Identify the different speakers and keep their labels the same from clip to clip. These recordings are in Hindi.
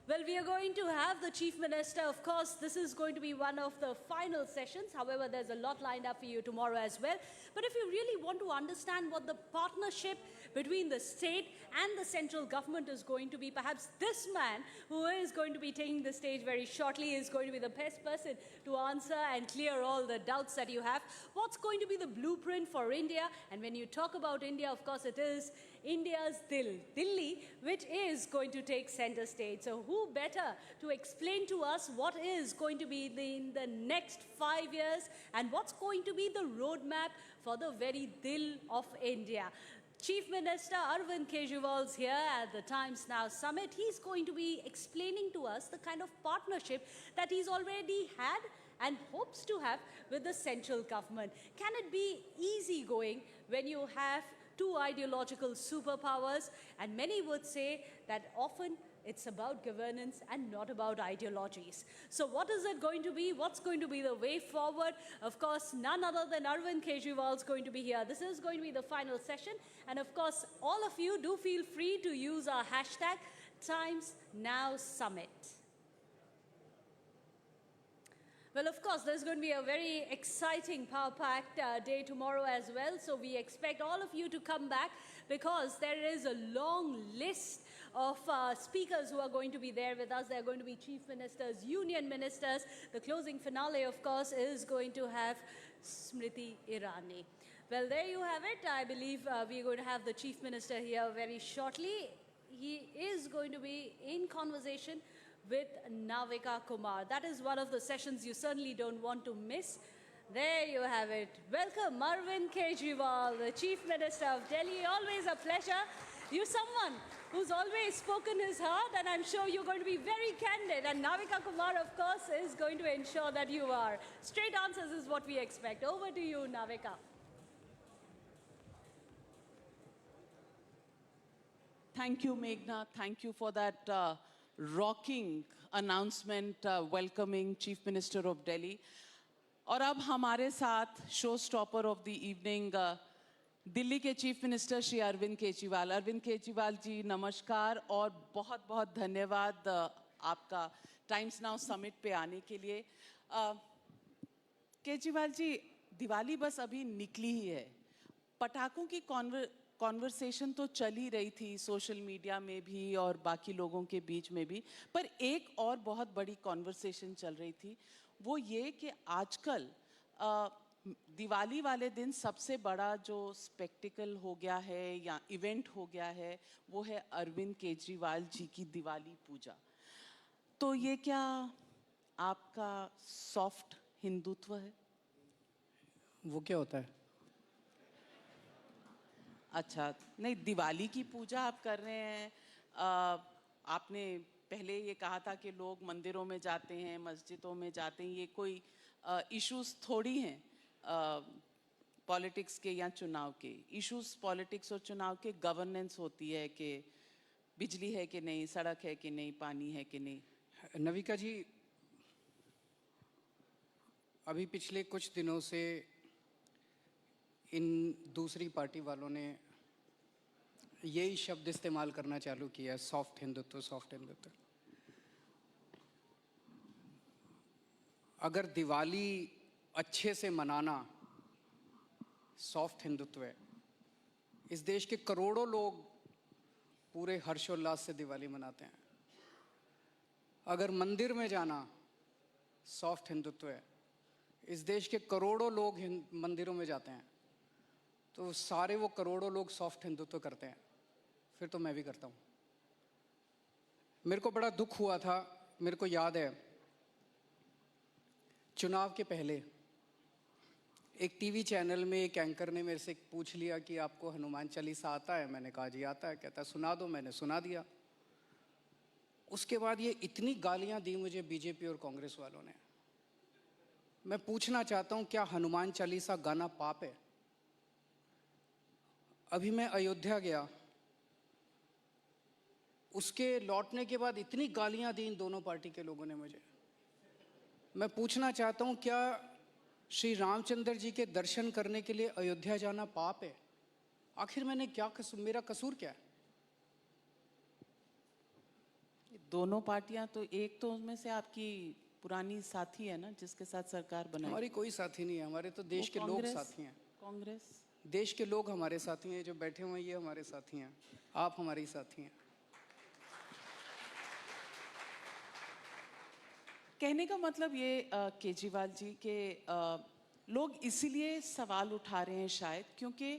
Speaker 1: Well, we are going to have the Chief Minister. Of course, this is going to be one of the final sessions. However, there's a lot lined up for you tomorrow as well. But if you really want to understand what the partnership between the state and the central government is going to be, perhaps this man who is going to be taking the stage very shortly is going to be the best person to answer and clear all the doubts that you have. What's going to be the blueprint for India? And when you talk about India, of course, it is India's Delhi, which is going to take center stage. So who better to explain to us what is going to be in the next 5 years and what's going to be the roadmap for the very Dil of India. Chief Minister Arvind Kejriwal is here at the Times Now Summit. He's going to be explaining to us the kind of partnership that he's already had and hopes to have with the central government. Can it be easygoing when you have two ideological superpowers? And many would say that often it's about governance and not about ideologies. So what is it going to be? What's going to be the way forward? Of course, none other than Arvind Kejriwal is going to be here. This is going to be the final session. And of course, all of you do feel free to use our hashtag #TimesNowSummit. Well, of course, there's going to be a very exciting, power-packed day tomorrow as well. So we expect all of you to come back because there is a long list of speakers who are going to be there with us. There are going to be chief ministers, union ministers. The closing finale, of course, is going to have Smriti Irani. Well, there you have it. I believe we're going to have the chief minister here very shortly. He is going to be in conversation with Navika Kumar. That is one of the sessions you certainly don't want to miss. There you have it. Welcome, Arvind Kejriwal, the Chief Minister of Delhi. Always a pleasure. You're someone who's always spoken his heart, and I'm sure you're going to be very candid. And Navika Kumar, of course, is going to ensure that you are. Straight answers is what we expect. Over to you, Navika.
Speaker 2: Thank you, Meghna. Thank you for that rocking announcement welcoming Chief Minister of Delhi. और अब हमारे साथ show stopper of the evening Delhi के चीफ मिनिस्टर श्री अरविंद केजरीवाल। अरविंद केजरीवाल जी नमस्कार और बहुत बहुत धन्यवाद आपका टाइम्स नाउ समिट पे आने के लिए। केजरीवाल जी, दिवाली बस अभी निकली ही है। पटाखों की कॉन्वर्सेशन तो चल ही रही थी सोशल मीडिया में भी और बाकी लोगों के बीच में भी, पर एक और बहुत बड़ी कॉन्वर्सेशन चल रही थी, वो ये कि आजकल दिवाली वाले दिन सबसे बड़ा जो स्पेक्टिकल हो गया है या इवेंट हो गया है वो है अरविंद केजरीवाल जी की दिवाली पूजा। तो ये क्या आपका सॉफ्ट हिंदुत्व है?
Speaker 3: वो क्या होता है?
Speaker 2: अच्छा, नहीं, दिवाली की पूजा आप कर रहे हैं। आपने पहले ये कहा था कि लोग मंदिरों में जाते हैं, मस्जिदों में जाते हैं, ये कोई इश्यूज थोड़ी हैं पॉलिटिक्स के या चुनाव के। इश्यूज पॉलिटिक्स और चुनाव के गवर्नेंस होती है कि बिजली है कि नहीं, सड़क है कि नहीं, पानी है कि नहीं।
Speaker 3: नविका जी, अभी पिछले कुछ दिनों से इन दूसरी पार्टी वालों ने यही शब्द इस्तेमाल करना चालू किया, सॉफ्ट हिंदुत्व, सॉफ्ट हिंदुत्व। अगर दिवाली अच्छे से मनाना सॉफ्ट हिंदुत्व है, इस देश के करोड़ों लोग पूरे हर्षोल्लास से दिवाली मनाते हैं। अगर मंदिर में जाना सॉफ्ट हिंदुत्व है, इस देश के करोड़ों लोग मंदिरों में जाते हैं, तो सारे वो करोड़ों लोग सॉफ्ट हिंदुत्व करते हैं, फिर तो मैं भी करता हूँ। मेरे को बड़ा दुख हुआ था, मेरे को याद है चुनाव के पहले एक टीवी चैनल में एक एंकर ने मेरे से पूछ लिया कि आपको हनुमान चालीसा आता है? मैंने कहा जी आता है। कहता सुना दो। मैंने सुना दिया। उसके बाद ये इतनी गालियाँ दी मुझे बीजेपी और कांग्रेस वालों ने। मैं पूछना चाहता हूँ, क्या हनुमान चालीसा गाना पाप है? अभी मैं अयोध्या गया, उसके लौटने के बाद इतनी गालियां दी इन दोनों पार्टी के लोगों ने मुझे। मैं पूछना चाहता हूं, क्या श्री रामचंद्र जी के दर्शन करने के लिए अयोध्या जाना पाप है? आखिर मैंने क्या मेरा कसूर क्या है?
Speaker 2: दोनों पार्टियां, तो एक तो उनमें से आपकी पुरानी साथी है ना, जिसके साथ सरकार बनाई।
Speaker 3: हमारी कोई साथी नहीं है, हमारे तो देश
Speaker 2: वो
Speaker 3: के लोग
Speaker 2: कांग्रेस-
Speaker 3: साथी हैं।
Speaker 2: कांग्रेस।
Speaker 3: देश के लोग हमारे साथी हैं, जो बैठे हुए हैं ये हमारे साथी हैं, आप हमारी साथी हैं।
Speaker 2: कहने का मतलब ये केजरीवाल जी के लोग इसीलिए सवाल उठा रहे हैं शायद क्योंकि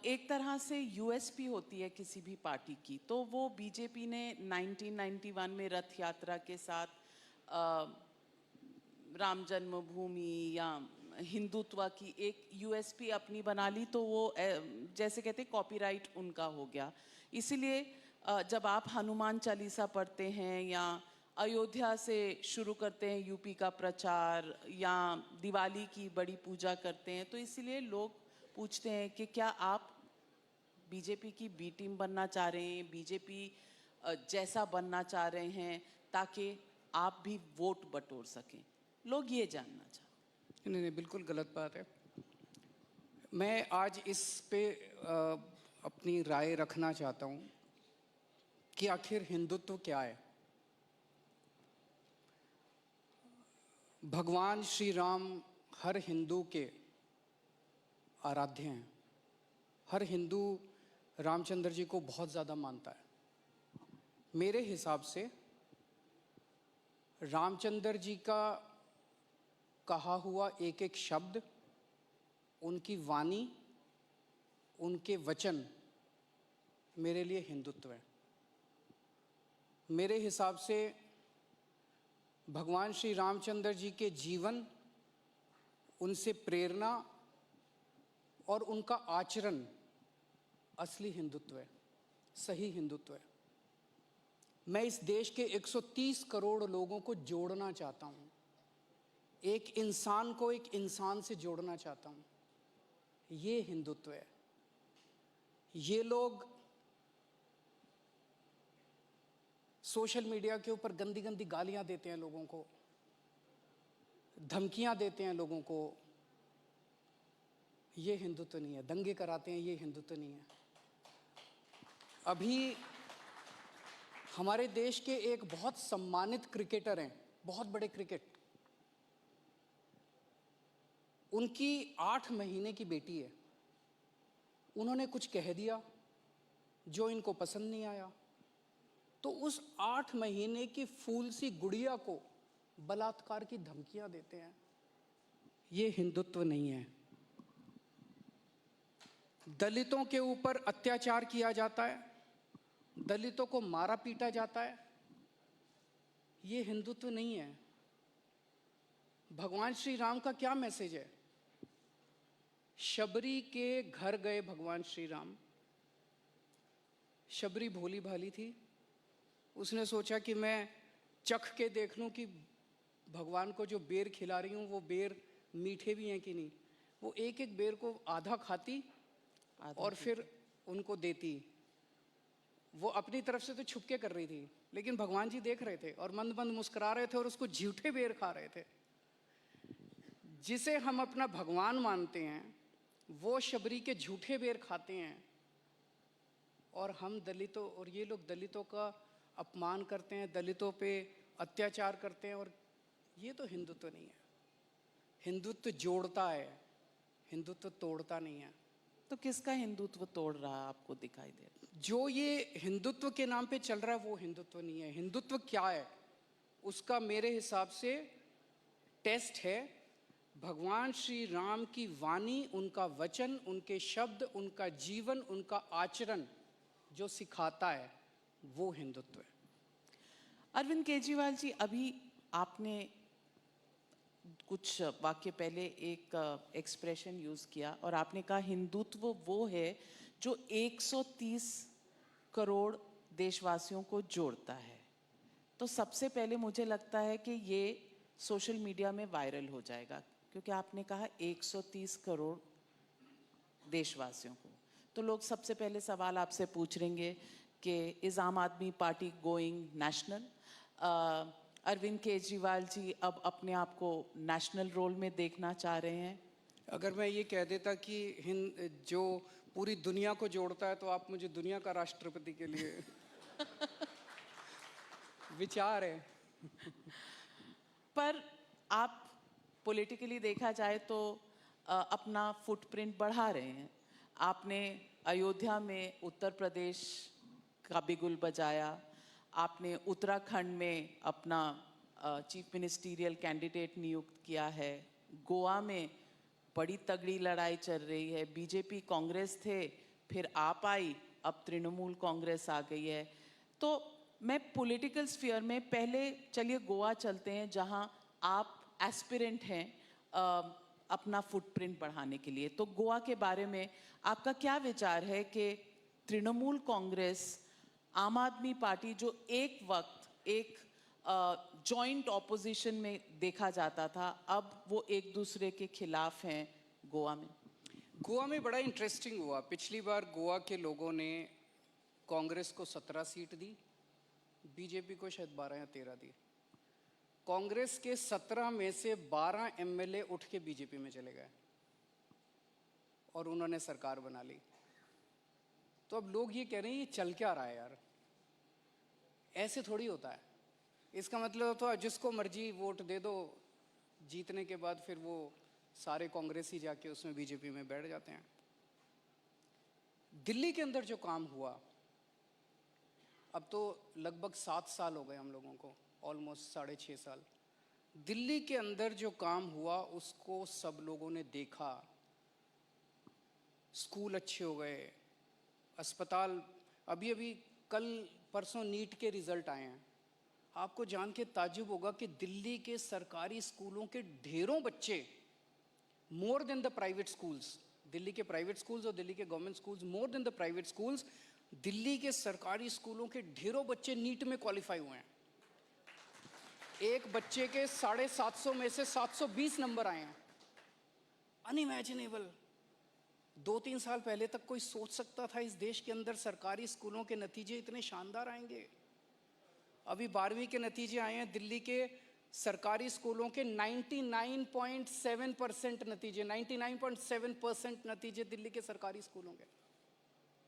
Speaker 2: एक तरह से यूएसपी होती है किसी भी पार्टी की, तो वो बीजेपी ने 1991 में रथ यात्रा के साथ राम जन्मभूमि या हिंदुत्व की एक यूएसपी अपनी बना ली, तो वो जैसे कहते कॉपीराइट उनका हो गया। इसीलिए जब आप हनुमान चालीसा पढ़ते हैं या अयोध्या से शुरू करते हैं यूपी का प्रचार या दिवाली की बड़ी पूजा करते हैं, तो इसीलिए लोग पूछते हैं कि क्या आप बीजेपी की बी टीम बनना चाह रहे हैं, बीजेपी जैसा बनना चाह रहे हैं ताकि आप भी वोट बटोर सकें। लोग ये जानना चाहते हैं।
Speaker 3: नहीं, बिल्कुल गलत बात है। मैं आज इस पे अपनी राय रखना चाहता हूँ कि आखिर हिंदुत्व क्या है। भगवान श्री राम हर हिंदू के आराध्य हैं। हर हिंदू रामचंद्र जी को बहुत ज़्यादा मानता है। मेरे हिसाब से रामचंद्र जी का कहा हुआ एक एक शब्द, उनकी वाणी, उनके वचन मेरे लिए हिंदुत्व है। मेरे हिसाब से भगवान श्री रामचंद्र जी के जीवन, उनसे प्रेरणा और उनका आचरण असली हिंदुत्व है, सही हिंदुत्व है। मैं इस देश के 130 करोड़ लोगों को जोड़ना चाहता हूँ, एक इंसान को एक इंसान से जोड़ना चाहता हूँ। ये हिंदुत्व है। ये लोग सोशल मीडिया के ऊपर गंदी गंदी गालियां देते हैं लोगों को, धमकियां देते हैं लोगों को, ये हिंदुत्व नहीं है। दंगे कराते हैं, ये हिंदुत्व नहीं है। अभी हमारे देश के एक बहुत सम्मानित क्रिकेटर हैं, बहुत बड़े क्रिकेट, उनकी 8 महीने की बेटी है। उन्होंने कुछ कह दिया जो इनको पसंद नहीं आया, तो उस 8 महीने की फूल सी गुड़िया को बलात्कार की धमकियां देते हैं। ये हिंदुत्व नहीं है। दलितों के ऊपर अत्याचार किया जाता है, दलितों को मारा पीटा जाता है, ये हिंदुत्व नहीं है। भगवान श्री राम का क्या मैसेज है? शबरी के घर गए भगवान श्री राम। शबरी भोली भाली थी, उसने सोचा कि मैं चख के देख लूं कि भगवान को जो बेर खिला रही हूं वो बेर मीठे भी हैं कि नहीं। वो एक एक बेर को आधा खाती और फिर उनको देती। वो अपनी तरफ से तो छुपके कर रही थी, लेकिन भगवान जी देख रहे थे और मंद मंद मुस्कुरा रहे थे और उसको झूठे बेर खा रहे थे। जिसे हम अपना भगवान मानते हैं वो शबरी के झूठे बेर खाते हैं, और हम दलितों, और ये लोग दलितों का अपमान करते हैं, दलितों पे अत्याचार करते हैं। और ये तो हिंदुत्व नहीं है। हिंदुत्व जोड़ता है, हिंदुत्व तोड़ता नहीं है।
Speaker 2: तो किसका हिंदुत्व तोड़ रहा है आपको दिखाई दे रहा?
Speaker 3: जो ये हिंदुत्व के नाम पे चल रहा है वो हिंदुत्व नहीं है। हिंदुत्व क्या है उसका मेरे हिसाब से टेस्ट है भगवान श्री राम की वाणी, उनका वचन, उनके शब्द, उनका जीवन, उनका आचरण जो सिखाता है वो हिंदुत्व है।
Speaker 2: अरविंद केजरीवाल जी, अभी आपने कुछ वाक्य पहले एक एक्सप्रेशन यूज किया और आपने कहा हिंदुत्व वो है जो 130 करोड़ देशवासियों को जोड़ता है। तो सबसे पहले मुझे लगता है कि ये सोशल मीडिया में वायरल हो जाएगा, क्योंकि आपने कहा 130 करोड़ देशवासियों को। तो लोग सबसे पहले सवाल आपसे पूछेंगे कि is Aam Aadmi Party going national? Arvind Kejriwal ji अब अपने आप को नेशनल रोल में देखना चाह रहे हैं।
Speaker 3: अगर मैं ये कह देता कि जो पूरी दुनिया को जोड़ता है, तो आप मुझे दुनिया का राष्ट्रपति के लिए विचार है।
Speaker 2: पर आप पॉलिटिकली देखा जाए तो अपना फुटप्रिंट बढ़ा रहे हैं। आपने अयोध्या में उत्तर प्रदेश का बिगुल बजाया, आपने उत्तराखंड में अपना चीफ मिनिस्टीरियल कैंडिडेट नियुक्त किया है, गोवा में बड़ी तगड़ी लड़ाई चल रही है, बीजेपी कांग्रेस थे, फिर आप आई, अब तृणमूल कांग्रेस आ गई है। तो मैं पॉलिटिकल स्फीयर में पहले चलिए गोवा चलते हैं, जहां आप एस्पिरेंट हैं अपना फुटप्रिंट बढ़ाने के लिए। तो गोवा के बारे में आपका क्या विचार है कि तृणमूल कांग्रेस, आम आदमी पार्टी, जो एक वक्त एक जॉइंट ऑपोजिशन में देखा जाता था, अब वो एक दूसरे के खिलाफ हैं गोवा में?
Speaker 3: गोवा में बड़ा इंटरेस्टिंग हुआ। पिछली बार गोवा के लोगों ने कांग्रेस को 17 सीट दी, बीजेपी को शायद 12 या 13 दी। कांग्रेस के 17 में से 12 एमएलए उठ के बीजेपी में चले गए और उन्होंने सरकार बना ली। तो अब लोग ये कह रहे हैं ये चल क्या रहा है यार, ऐसे थोड़ी होता है। इसका मतलब तो जिसको मर्जी वोट दे दो, जीतने के बाद फिर वो सारे कांग्रेसी जाके उसमें बीजेपी में बैठ जाते हैं। दिल्ली के अंदर जो काम हुआ, अब तो लगभग 7 साल हो गए हम लोगों को, ऑलमोस्ट 6.5 साल। दिल्ली के अंदर जो काम हुआ उसको सब लोगों ने देखा। स्कूल अच्छे हो गए, अस्पताल, अभी कल परसों नीट के रिजल्ट आए हैं। आपको जान के ताज्जुब होगा कि दिल्ली के सरकारी स्कूलों के ढेरों बच्चे, more than the private schools, Delhi के प्राइवेट स्कूल्स और दिल्ली के government schools, more than the private schools, Delhi के सरकारी स्कूलों के ढेरों बच्चे नीट में क्वालिफाई हुए हैं। एक बच्चे के 750 में से 720 नंबर आए हैं। अनइमेजिनेबल। 2-3 साल पहले तक कोई सोच सकता था इस देश के अंदर सरकारी स्कूलों के नतीजे इतने शानदार आएंगे? अभी 12वीं के नतीजे आए हैं दिल्ली के सरकारी स्कूलों के 99.7% नतीजे, 99.7% नतीजे दिल्ली के सरकारी स्कूलों के,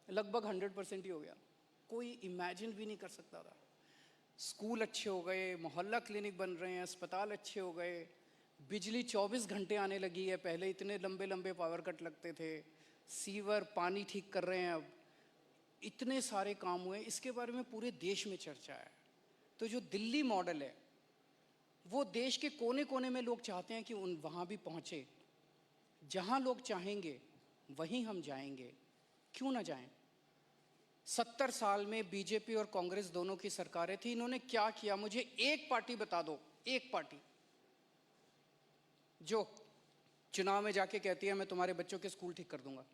Speaker 3: लगभग 100% ही हो गया। कोई इमेजिन भी नहीं कर सकता था। स्कूल अच्छे हो गए, मोहल्ला क्लिनिक बन रहे हैं, अस्पताल अच्छे हो गए, बिजली 24 घंटे आने लगी है, पहले इतने लंबे लंबे पावर कट लगते थे, सीवर पानी ठीक कर रहे हैं, अब इतने सारे काम हुए। इसके बारे में पूरे देश में चर्चा है। तो जो दिल्ली मॉडल है वो देश के कोने कोने में लोग चाहते हैं कि वहाँ भी पहुँचे। जहाँ लोग चाहेंगे वहीं हम जाएंगे, क्यों ना जाएं। 70 साल में बीजेपी और कांग्रेस दोनों की सरकारें थी, इन्होंने क्या किया? मुझे एक पार्टी बता दो, एक पार्टी जो चुनाव में जाके कहती है मैं तुम्हारे बच्चों के स्कूल ठीक कर दूंगा।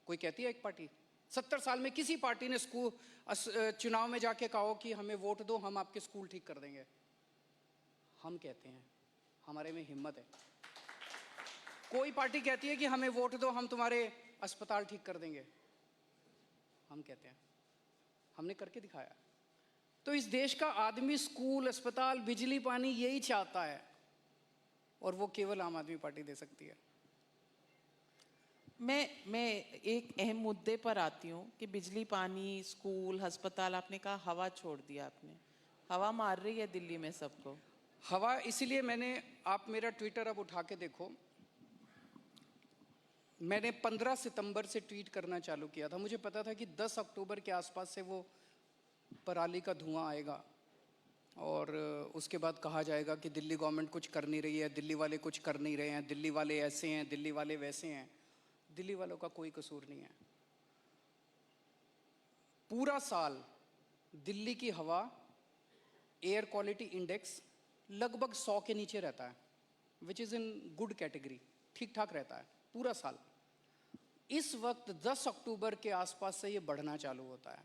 Speaker 3: कोई कहती है एक पार्टी? 70 साल में किसी पार्टी ने चुनाव में जाके कहा कि हमें वोट दो, हम आपके स्कूल ठीक कर देंगे? हम कहते हैं, हमारे में हिम्मत है। कोई पार्टी कहती है कि हमें वोट दो, हम तुम्हारे अस्पताल ठीक कर देंगे? हम कहते हैं, हमने करके दिखाया। तो इस देश का आदमी स्कूल, अस्पताल, बिजली, पानी यही चाहता है और वो केवल आम आदमी पार्टी दे सकती है।
Speaker 2: मैं एक अहम मुद्दे पर आती हूँ कि बिजली, पानी, स्कूल, अस्पताल, आपने कहा हवा छोड़ दिया आपने। हवा मार रही है दिल्ली में सबको।
Speaker 3: हवा इसलिए आप मेरा ट्विटर अब उठा के देखो, मैंने 15 सितंबर से ट्वीट करना चालू किया था। मुझे पता था कि 10 अक्टूबर के आसपास से वो पराली का धुआं आएगा और उसके बाद कहा जाएगा कि दिल्ली गवर्नमेंट कुछ कर नहीं रही है, दिल्ली वाले कुछ कर नहीं रहे हैं, दिल्ली वाले ऐसे हैं, दिल्ली वाले वैसे हैं। दिल्ली वालों का कोई कसूर नहीं है। पूरा साल दिल्ली की हवा, एयर क्वालिटी इंडेक्स लगभग 100 के नीचे रहता है, which is in good category, ठीक ठाक रहता है पूरा साल। इस वक्त 10 अक्टूबर के आसपास से ये बढ़ना चालू होता है।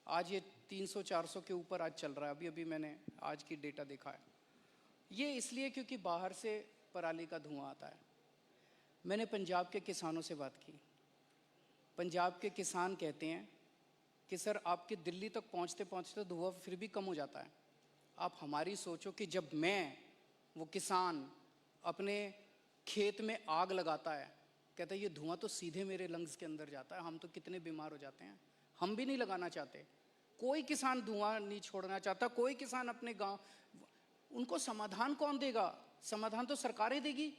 Speaker 3: आज ये 300-400 के ऊपर आज चल रहा है। अभी मैंने आज की डेटा देखा है। ये इसलिए क्योंकि बाहर से पराली का धुआं आता है। मैंने पंजाब के किसानों से बात की। पंजाब के किसान कहते हैं कि सर आपके दिल्ली तक पहुंचते पहुंचते धुआं फिर भी कम हो जाता है। आप हमारी सोचो कि जब वो किसान अपने खेत में आग लगाता है, कहता है ये धुआं तो सीधे मेरे लंग्स के अंदर जाता है, हम तो कितने बीमार हो जाते हैं, हम भी नहीं लगाना चाहते। कोई किसान धुआं नहीं छोड़ना चाहता, कोई किसान अपने गांव, उनको समाधान कौन देगा? समाधान तो सरकारें देगी।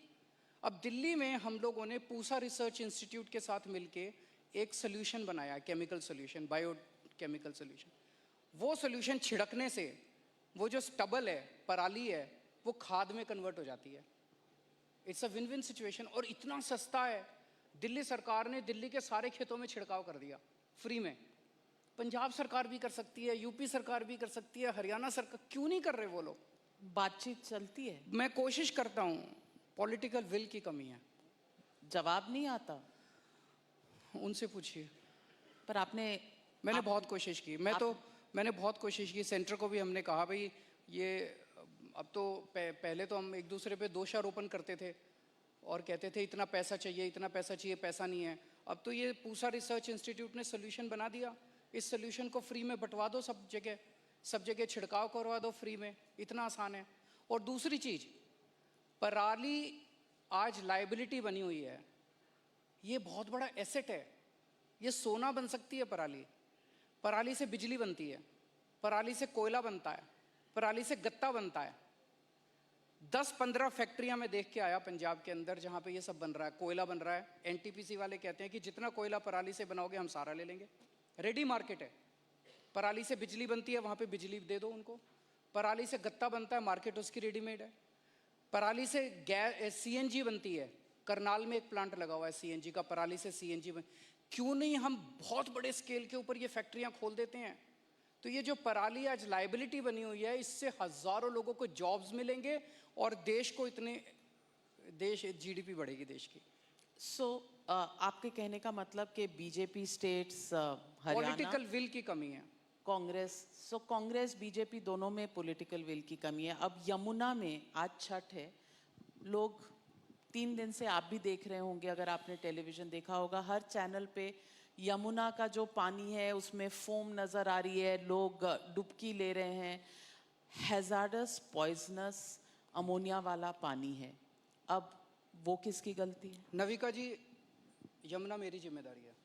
Speaker 3: अब दिल्ली में हम लोगों ने पूसा रिसर्च इंस्टीट्यूट के साथ मिलके एक सोल्यूशन बनाया, chemical solution, bio chemical solution. वो सोल्यूशन छिड़कने से वो जो स्टबल है, पराली है, वो खाद में कन्वर्ट हो जाती है। It's a win win situation, और इतना सस्ता है। दिल्ली सरकार ने दिल्ली के सारे खेतों में छिड़काव कर दिया फ्री में। पंजाब सरकार भी कर सकती है, यूपी सरकार भी कर सकती है, हरियाणा सरकार क्यों नहीं कर रहे वो लोग?
Speaker 2: बातचीत चलती है,
Speaker 3: मैं कोशिश करता हूँ, पॉलिटिकल विल की कमी है।
Speaker 2: जवाब नहीं आता।
Speaker 3: उनसे पूछिए।
Speaker 2: पर
Speaker 3: मैंने बहुत कोशिश की, मैंने बहुत कोशिश की। सेंटर को भी हमने कहा भाई ये अब तो पहले तो हम एक दूसरे पे दोषारोपण करते थे और कहते थे इतना पैसा चाहिए, इतना पैसा चाहिए, पैसा नहीं है। अब तो ये पूसा रिसर्च इंस्टीट्यूट ने सोल्यूशन बना दिया। इस सोल्यूशन को फ्री में बंटवा दो सब जगह छिड़काव करवा दो फ्री में, इतना आसान है। और दूसरी चीज, पराली आज लाइबिलिटी बनी हुई है। ये बहुत बड़ा एसेट है, ये सोना बन सकती है पराली। पराली से बिजली बनती है, पराली से कोयला बनता है, पराली से गत्ता बनता है। 10-15 फैक्ट्रियां मैं देख के आया पंजाब के अंदर जहां पे ये सब बन रहा है, कोयला बन रहा है। एनटीपीसी वाले कहते हैं कि जितना कोयला पराली से बनाओगे हम सारा ले लेंगे। रेडी मार्केट है। पराली से बिजली बनती है, वहां पे बिजली दे दो उनको। पराली से गत्ता बनता है, मार्केट उसकी रेडीमेड है। पराली से गैस सीएनजी बनती है, करनाल में एक प्लांट लगा हुआ है सीएनजी का, पराली से सीएनजी क्यों नहीं हम बहुत बड़े स्केल के ऊपर ये फैक्ट्रियां खोल देते हैं? तो ये जो पराली आज लाइबिलिटी बनी हुई है, इससे हजारों लोगों को जॉब्स मिलेंगे और देश को जीडीपी बढ़ेगी देश की।
Speaker 2: आपके कहने का मतलब कि BJP states, Haryana,
Speaker 3: political will की कमी है।
Speaker 2: कांग्रेस बीजेपी दोनों में पॉलिटिकल विल की कमी है। अब यमुना में आज छठ है, लोग 3 दिन से, आप भी देख रहे होंगे अगर आपने टेलीविजन देखा होगा, हर चैनल पे यमुना का जो पानी है उसमें फोम नजर आ रही है, लोग डुबकी ले रहे हैं। हैजार्डस, पॉइजनस, अमोनिया वाला पानी है। अब वो किसकी गलती है?
Speaker 3: नविका जी, यमुना मेरी जिम्मेदारी है।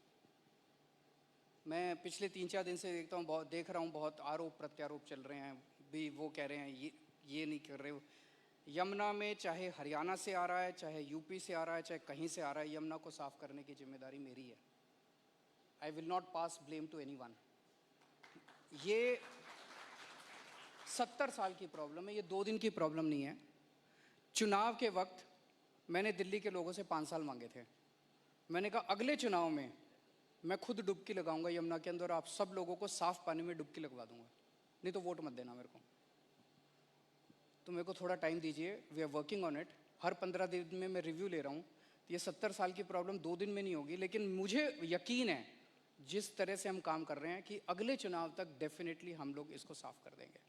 Speaker 3: मैं पिछले 3-4 दिन से देख रहा हूँ बहुत आरोप प्रत्यारोप चल रहे हैं भी। वो कह रहे हैं ये नहीं कर रहे हो। यमुना में चाहे हरियाणा से आ रहा है, चाहे यूपी से आ रहा है, चाहे कहीं से आ रहा है, यमुना को साफ करने की जिम्मेदारी मेरी है। I will not pass blame to anyone. ये 70 साल की प्रॉब्लम है, ये 2 दिन की प्रॉब्लम नहीं है। चुनाव के वक्त मैंने दिल्ली के लोगों से 5 साल मांगे थे। मैंने कहा अगले चुनाव में मैं खुद डुबकी लगाऊंगा यमुना के अंदर, आप सब लोगों को साफ पानी में डुबकी लगवा दूंगा, नहीं तो वोट मत देना मेरे को। तो मेरे को थोड़ा टाइम दीजिए, we are working on it. हर 15 दिन में मैं रिव्यू ले रहा हूँ। ये 70 साल की प्रॉब्लम 2 दिन में नहीं होगी, लेकिन मुझे यकीन है जिस तरह से हम काम कर रहे हैं कि अगले चुनाव तक डेफिनेटली हम लोग इसको साफ कर देंगे।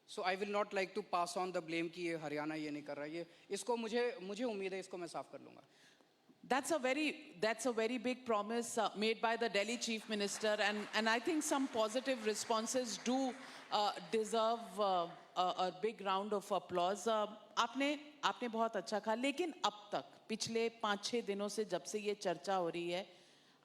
Speaker 3: So I will not like to pass on the blame कि ये हरियाणा ये नहीं कर रहा है। ये इसको मुझे उम्मीद है इसको मैं साफ कर लूँगा।
Speaker 2: That's a very big promise made by the Delhi Chief Minister, and I think some positive responses do deserve a big round of applause. आपने बहुत अच्छा कहा, लेकिन अब तक पिछले 5-6 दिनों से जब से ये चर्चा हो रही है,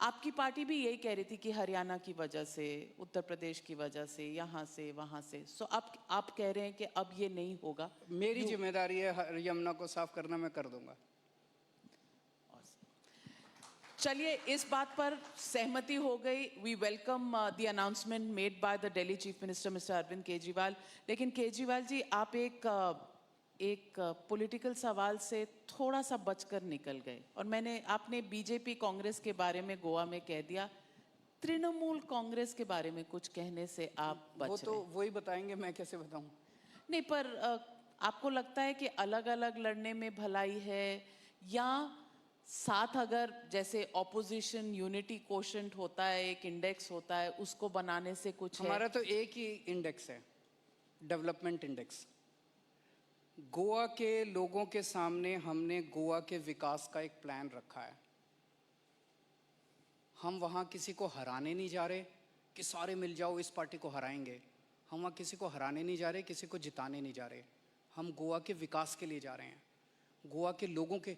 Speaker 2: आपकी पार्टी भी यही कह रही थी कि हरियाणा की वजह से, उत्तर प्रदेश की वजह से, यहाँ से वहाँ से। सो आप कह रहे हैं कि अब ये नहीं होगा।
Speaker 3: मेरी जिम्मेदारी है यमुना को साफ करना, मैं कर दूंगा।
Speaker 2: चलिए, इस बात पर सहमति हो गई। We welcome the announcement made by the Delhi chief minister mister Arvind Kejriwal. लेकिन केजरीवाल जी, आप एक पॉलिटिकल सवाल से थोड़ा सा बचकर निकल गए, और आपने बीजेपी कांग्रेस के बारे में गोवा में कह दिया, तृणमूल कांग्रेस के बारे में कुछ कहने से आप बच रहे।
Speaker 3: तो वही बताएंगे, मैं कैसे बताऊं?
Speaker 2: नहीं, पर आपको लगता है कि अलग अलग लड़ने में भलाई है, या साथ अगर जैसे ऑपोजिशन यूनिटी कोशेंट होता है, एक इंडेक्स होता है, उसको बनाने से कुछ
Speaker 3: हमारा तो एक ही इंडेक्स है, डेवलपमेंट इंडेक्स। गोवा के लोगों के सामने हमने गोवा के विकास का एक प्लान रखा है। हम वहाँ किसी को हराने नहीं जा रहे कि सारे मिल जाओ इस पार्टी को हराएंगे। हम वहाँ किसी को हराने नहीं जा रहे, किसी को जिताने नहीं जा रहे। हम गोवा के विकास के लिए जा रहे हैं। गोवा के लोगों के,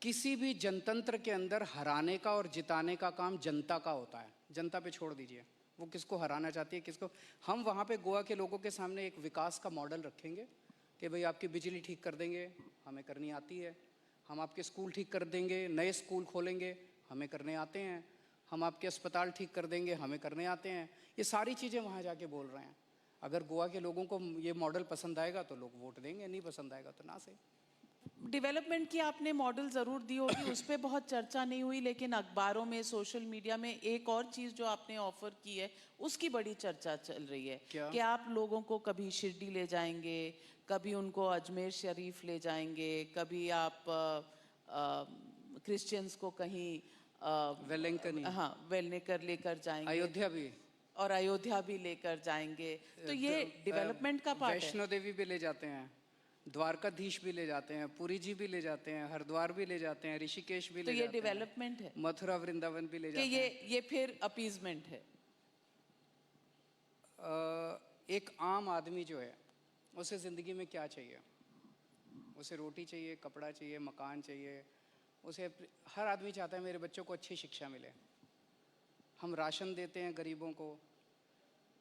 Speaker 3: किसी भी जनतंत्र के अंदर हराने का और जिताने का काम जनता का होता है। जनता पे छोड़ दीजिए, वो किसको हराना चाहती है, किसको। हम वहाँ पे गोवा के लोगों के सामने एक विकास का मॉडल रखेंगे कि भाई आपकी बिजली ठीक कर देंगे, हमें करनी आती है। हम आपके स्कूल ठीक कर देंगे, नए स्कूल खोलेंगे, हमें करने आते हैं। हम आपके अस्पताल ठीक कर देंगे, हमें करने आते हैं। ये सारी चीज़ें वहाँ जाके बोल रहे हैं। अगर गोवा के लोगों को ये मॉडल पसंद आएगा तो लोग वोट देंगे, नहीं पसंद आएगा तो ना सही।
Speaker 2: डेवलपमेंट की आपने मॉडल ज़रूर दी होगी, उस पर बहुत चर्चा नहीं हुई, लेकिन अखबारों में, सोशल मीडिया में एक और चीज़ जो आपने ऑफर की है उसकी बड़ी चर्चा चल रही है।
Speaker 3: क्या?
Speaker 2: कि आप लोगों को कभी शिरडी ले जाएंगे, कभी उनको अजमेर शरीफ ले जाएंगे, कभी आप क्रिश्चियंस को कहीं
Speaker 3: वेलंकनी,
Speaker 2: हाँ वेलनेकर लेकर जाएंगे,
Speaker 3: अयोध्या भी,
Speaker 2: और अयोध्या भी लेकर जाएंगे। तो ये डेवलपमेंट का पार्ट है।
Speaker 3: वैष्णो देवी भी ले जाते हैं, द्वारकाधीश भी ले जाते हैं, पुरी जी भी ले जाते हैं, हरिद्वार भी ले जाते हैं, ऋषिकेश भी
Speaker 2: तो
Speaker 3: ले
Speaker 2: ये
Speaker 3: जाते हैं,
Speaker 2: डेवलपमेंट है
Speaker 3: मथुरा वृंदावन भी ले
Speaker 2: कि
Speaker 3: जाते हैं।
Speaker 2: ये फिर अपीजमेंट है?
Speaker 3: एक आम आदमी जो है उसे ज़िंदगी में क्या चाहिए? उसे रोटी चाहिए, कपड़ा चाहिए, मकान चाहिए। उसे हर आदमी चाहता है मेरे बच्चों को अच्छी शिक्षा मिले। हम राशन देते हैं गरीबों को,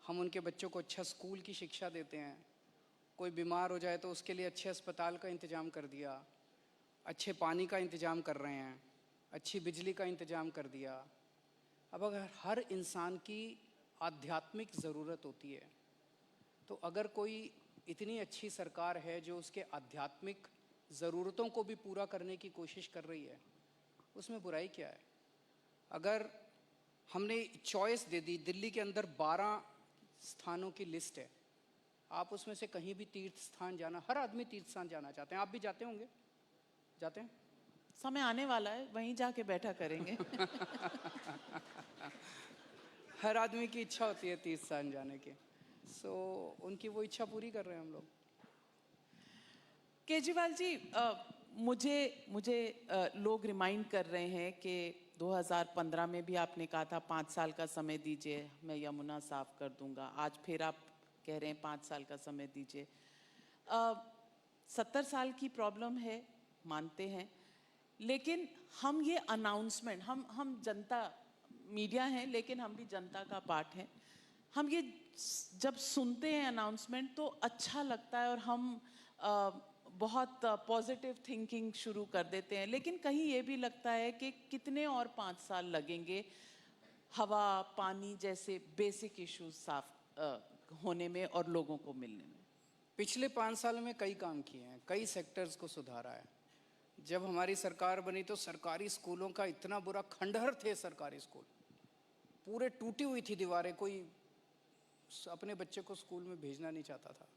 Speaker 3: हम उनके बच्चों को अच्छा स्कूल की शिक्षा देते हैं। कोई बीमार हो जाए तो उसके लिए अच्छे अस्पताल का इंतज़ाम कर दिया, अच्छे पानी का इंतज़ाम कर रहे हैं, अच्छी बिजली का इंतज़ाम कर दिया। अब अगर हर इंसान की आध्यात्मिक ज़रूरत होती है, तो अगर कोई इतनी अच्छी सरकार है जो उसके आध्यात्मिक ज़रूरतों को भी पूरा करने की कोशिश कर रही है, उसमें बुराई क्या है? अगर हमने चॉइस दे दी, दिल्ली के अंदर 12 स्थानों की लिस्ट है, आप उसमें से कहीं भी तीर्थ स्थान जाना, हर आदमी तीर्थ स्थान जाना चाहते हैं। आप भी जाते होंगे, जाते हैं?
Speaker 2: समय आने वाला है, वहीं जाके बैठा करेंगे।
Speaker 3: हर आदमी की इच्छा होती है तीर्थ स्थान जाने की। सो उनकी वो इच्छा पूरी कर रहे हैं हम लोग।
Speaker 2: केजरीवाल जी, मुझे लोग रिमाइंड कर रहे हैं कि 2015 में भी आपने कहा था 5 साल का समय दीजिए, मैं यमुना साफ कर दूंगा। आज फिर आप कह रहे हैं 5 साल का समय दीजिए। 70 साल की प्रॉब्लम है, मानते हैं, लेकिन हम ये अनाउंसमेंट, हम जनता, मीडिया हैं लेकिन हम भी जनता का पार्ट हैं। हम ये जब सुनते हैं अनाउंसमेंट तो अच्छा लगता है और हम बहुत पॉजिटिव थिंकिंग शुरू कर देते हैं, लेकिन कहीं ये भी लगता है कि कितने और 5 साल लगेंगे हवा, पानी जैसे बेसिक इश्यूज साफ होने में और लोगों को मिलने में।
Speaker 3: पिछले 5 साल में कई काम किए हैं, कई सेक्टर्स को सुधारा है। जब हमारी सरकार बनी तो सरकारी स्कूलों का इतना बुरा खंडहर थे, सरकारी स्कूल पूरे टूटी हुई थी दीवारें, कोई अपने बच्चे को स्कूल में भेजना नहीं चाहता था,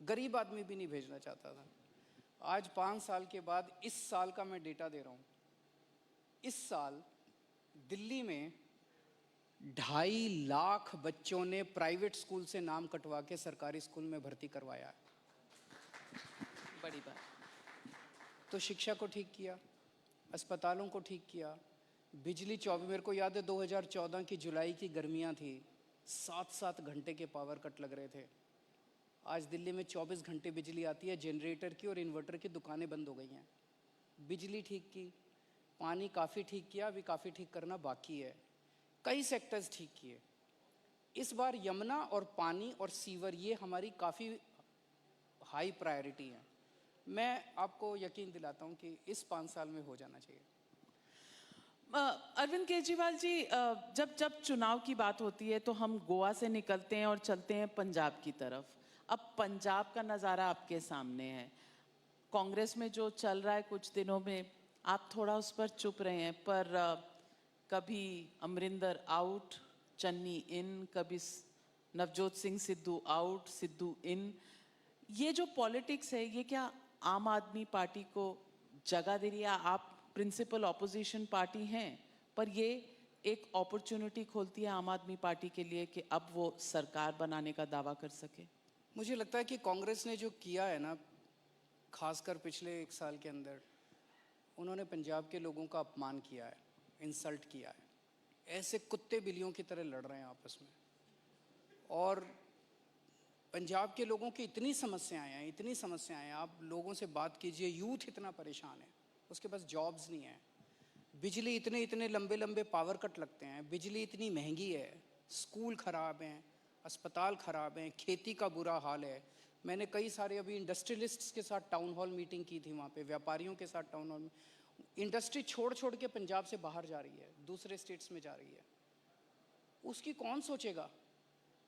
Speaker 3: गरीब आदमी भी नहीं भेजना चाहता था। आज 5 साल के बाद, इस साल का मैं डेटा दे रहा हूँ, इस साल दिल्ली में 2.5 लाख बच्चों ने प्राइवेट स्कूल से नाम कटवा के सरकारी स्कूल में भर्ती करवाया है।
Speaker 2: बड़ी बात।
Speaker 3: तो शिक्षा को ठीक किया, अस्पतालों को ठीक किया, बिजली 24, मेरे को याद है 2014 की जुलाई की गर्मियाँ थी, 7-7 घंटे के पावर कट लग रहे थे। आज दिल्ली में 24 घंटे बिजली आती है, जनरेटर की और इन्वर्टर की दुकानें बंद हो गई हैं। बिजली ठीक की, पानी काफ़ी ठीक किया, अभी काफ़ी ठीक करना बाकी है, कई सेक्टर्स ठीक किए। इस बार यमुना और पानी और सीवर, ये हमारी काफ़ी हाई प्रायोरिटी है। मैं आपको यकीन दिलाता हूँ कि इस 5 साल में हो जाना चाहिए।
Speaker 2: अरविंद केजरीवाल जी, जब चुनाव की बात होती है तो हम गोवा से निकलते हैं और चलते हैं पंजाब की तरफ। अब पंजाब का नज़ारा आपके सामने है। कांग्रेस में जो चल रहा है कुछ दिनों में, आप थोड़ा उस पर चुप रहे हैं, पर कभी अमरिंदर आउट, चन्नी इन, कभी नवजोत सिंह सिद्धू आउट, सिद्धू इन। ये जो पॉलिटिक्स है, ये क्या आम आदमी पार्टी को जगह दे रही है? आप प्रिंसिपल ऑपोजिशन पार्टी हैं, पर ये एक अपॉर्चुनिटी खोलती है आम आदमी पार्टी के लिए कि अब वो सरकार बनाने का दावा कर सके।
Speaker 3: मुझे लगता है कि कांग्रेस ने जो किया है ना, खासकर पिछले 1 साल के अंदर, उन्होंने पंजाब के लोगों का अपमान किया है, इंसल्ट किया है। ऐसे कुत्ते बिल्लियों की तरह लड़ रहे हैं आपस में। और पंजाब के लोगों की इतनी समस्याएं हैं, इतनी समस्याएं हैं, आप लोगों से बात कीजिए, यूथ इतना परेशान है, उसके पास जॉब्स नहीं है, बिजली इतने लंबे लंबे पावर कट लगते हैं, बिजली इतनी महंगी है, स्कूल खराब हैं, अस्पताल खराब हैं, खेती का बुरा हाल है। मैंने कई सारे अभी इंडस्ट्रियलिस्ट्स के साथ टाउन हॉल मीटिंग की थी, वहाँ पे व्यापारियों के साथ टाउन हॉल। इंडस्ट्री छोड़ छोड़ के पंजाब से बाहर जा रही है, दूसरे स्टेट्स में जा रही है, उसकी कौन सोचेगा?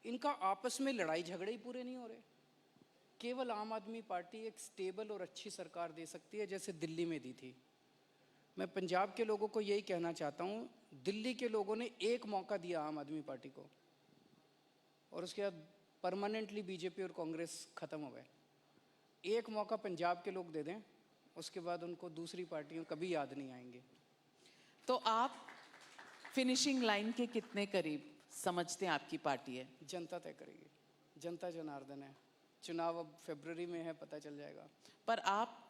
Speaker 3: इनका आपस में लड़ाई झगड़े ही पूरे नहीं हो रहे। केवल आम आदमी पार्टी एक स्टेबल और अच्छी सरकार दे सकती है, जैसे दिल्ली में दी थी। मैं पंजाब के लोगों को यही कहना चाहता हूँ, दिल्ली के लोगों ने एक मौका दिया आम आदमी पार्टी को, और उसके बाद परमानेंटली बीजेपी और कांग्रेस खत्म हो गए। एक मौका पंजाब के लोग दे दें, उसके बाद उनको दूसरी पार्टियां कभी याद नहीं आएंगी।
Speaker 2: तो आप फिनिशिंग लाइन के कितने करीब समझते हैं आपकी पार्टी है?
Speaker 3: जनता तय करेगी, जनता जनार्दन है। चुनाव अब फरवरी में है, पता चल जाएगा।
Speaker 2: पर आप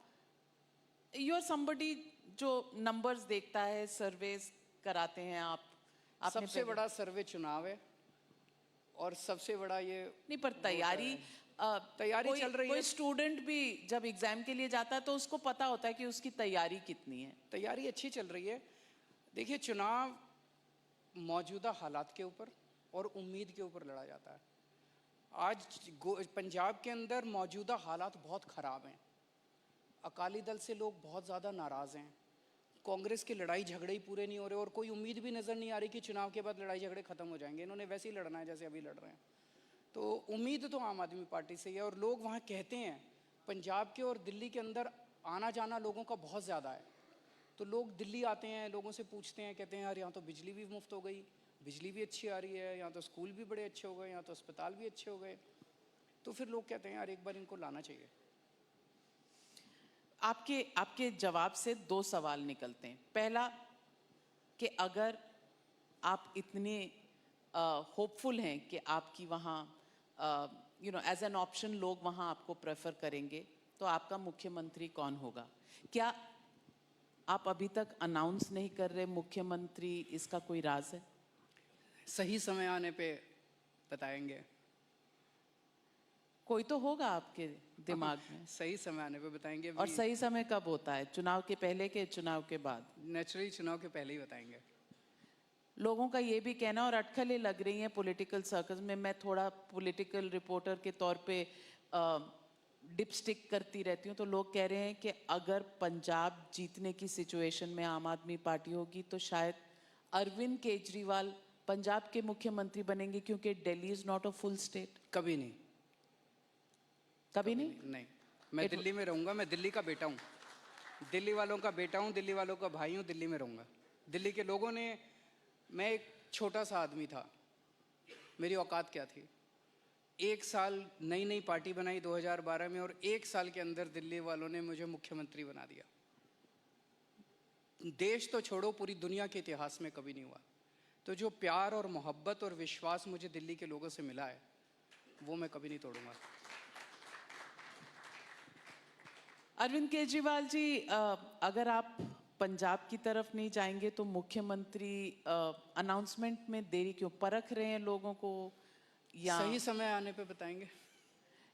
Speaker 2: यू आर समबडी जो नंबर्स देखता है, सर्वेस कराते हैं आप। आपने
Speaker 3: सबसे बड़ा सर्वे चुनाव है, और सबसे बड़ा ये
Speaker 2: नहीं, पर तैयारी
Speaker 3: तैयारी चल रही है।
Speaker 2: कोई स्टूडेंट भी जब एग्जाम के लिए जाता है तो उसको पता होता है कि उसकी तैयारी कितनी है।
Speaker 3: तैयारी अच्छी चल रही है। देखिए, चुनाव मौजूदा हालात के ऊपर और उम्मीद के ऊपर लड़ा जाता है। आज पंजाब के अंदर मौजूदा हालात बहुत ख़राब हैं। अकाली दल से लोग बहुत ज़्यादा नाराज़ हैं। कांग्रेस की लड़ाई झगड़े ही पूरे नहीं हो रहे, और कोई उम्मीद भी नज़र नहीं आ रही कि चुनाव के बाद लड़ाई झगड़े ख़त्म हो जाएंगे। इन्होंने वैसे ही लड़ना है जैसे अभी लड़ रहे हैं। तो उम्मीद तो आम आदमी पार्टी से ही है, और लोग वहाँ कहते हैं, पंजाब के और दिल्ली के अंदर आना जाना लोगों का बहुत ज़्यादा है। तो लोग दिल्ली आते हैं, लोगों से पूछते हैं, कहते हैं यार यहाँ तो बिजली भी मुफ्त हो गई, बिजली भी अच्छी आ रही है, यहाँ तो स्कूल भी बड़े अच्छे हो गए, यहाँ तो अस्पताल भी अच्छे हो गए। तो फिर लोग कहते हैं यार एक बार इनको लाना चाहिए।
Speaker 2: आपके जवाब से दो सवाल निकलते हैं। पहला कि अगर आप इतने होपफुल हैं कि आपकी वहाँ एज एन ऑप्शन लोग वहाँ आपको प्रेफर करेंगे, तो आपका मुख्यमंत्री कौन होगा? क्या आप अभी तक अनाउंस नहीं कर रहे मुख्यमंत्री, इसका कोई राज है?
Speaker 3: सही समय आने पे बताएंगे।
Speaker 2: कोई तो होगा आपके दिमाग में।
Speaker 3: सही समय आने पे बताएंगे।
Speaker 2: और सही समय कब होता है? चुनाव के पहले के चुनाव के बाद?
Speaker 3: नेचुरली चुनाव के पहले ही बताएंगे।
Speaker 2: लोगों का ये भी कहना, और अटकलें लग रही हैं पॉलिटिकल सर्कल्स में, मैं थोड़ा पॉलिटिकल रिपोर्टर के तौर पे डिपस्टिक करती रहती हूँ, तो लोग कह रहे हैं कि अगर पंजाब जीतने की सिचुएशन में आम आदमी पार्टी होगी तो शायद अरविंद केजरीवाल पंजाब के मुख्यमंत्री बनेंगे, क्योंकि Delhi is not a full state.
Speaker 3: कभी नहीं।
Speaker 2: कभी नहीं?
Speaker 3: नहीं, मैं दिल्ली में रहूँगा। मैं दिल्ली का बेटा हूँ, दिल्ली वालों का बेटा हूँ, दिल्ली वालों का भाई हूँ। दिल्ली में रहूँगा। दिल्ली के लोगों ने, मैं एक छोटा सा आदमी था, मेरी औकात क्या थी? एक साल नई नई पार्टी बनाई 2012 में, और एक साल के अंदर दिल्ली वालों ने मुझे मुख्यमंत्री बना दिया। देश तो छोड़ो, पूरी दुनिया के इतिहास में कभी नहीं हुआ। तो जो प्यार और मोहब्बत और विश्वास मुझे दिल्ली के लोगों से मिला है, वो मैं कभी नहीं तोड़ूंगा।
Speaker 2: अरविंद केजरीवाल जी, अगर आप पंजाब की तरफ नहीं जाएंगे तो मुख्यमंत्री अनाउंसमेंट में देरी क्यों? परख रहे हैं लोगों को, या
Speaker 3: सही समय आने पे बताएंगे?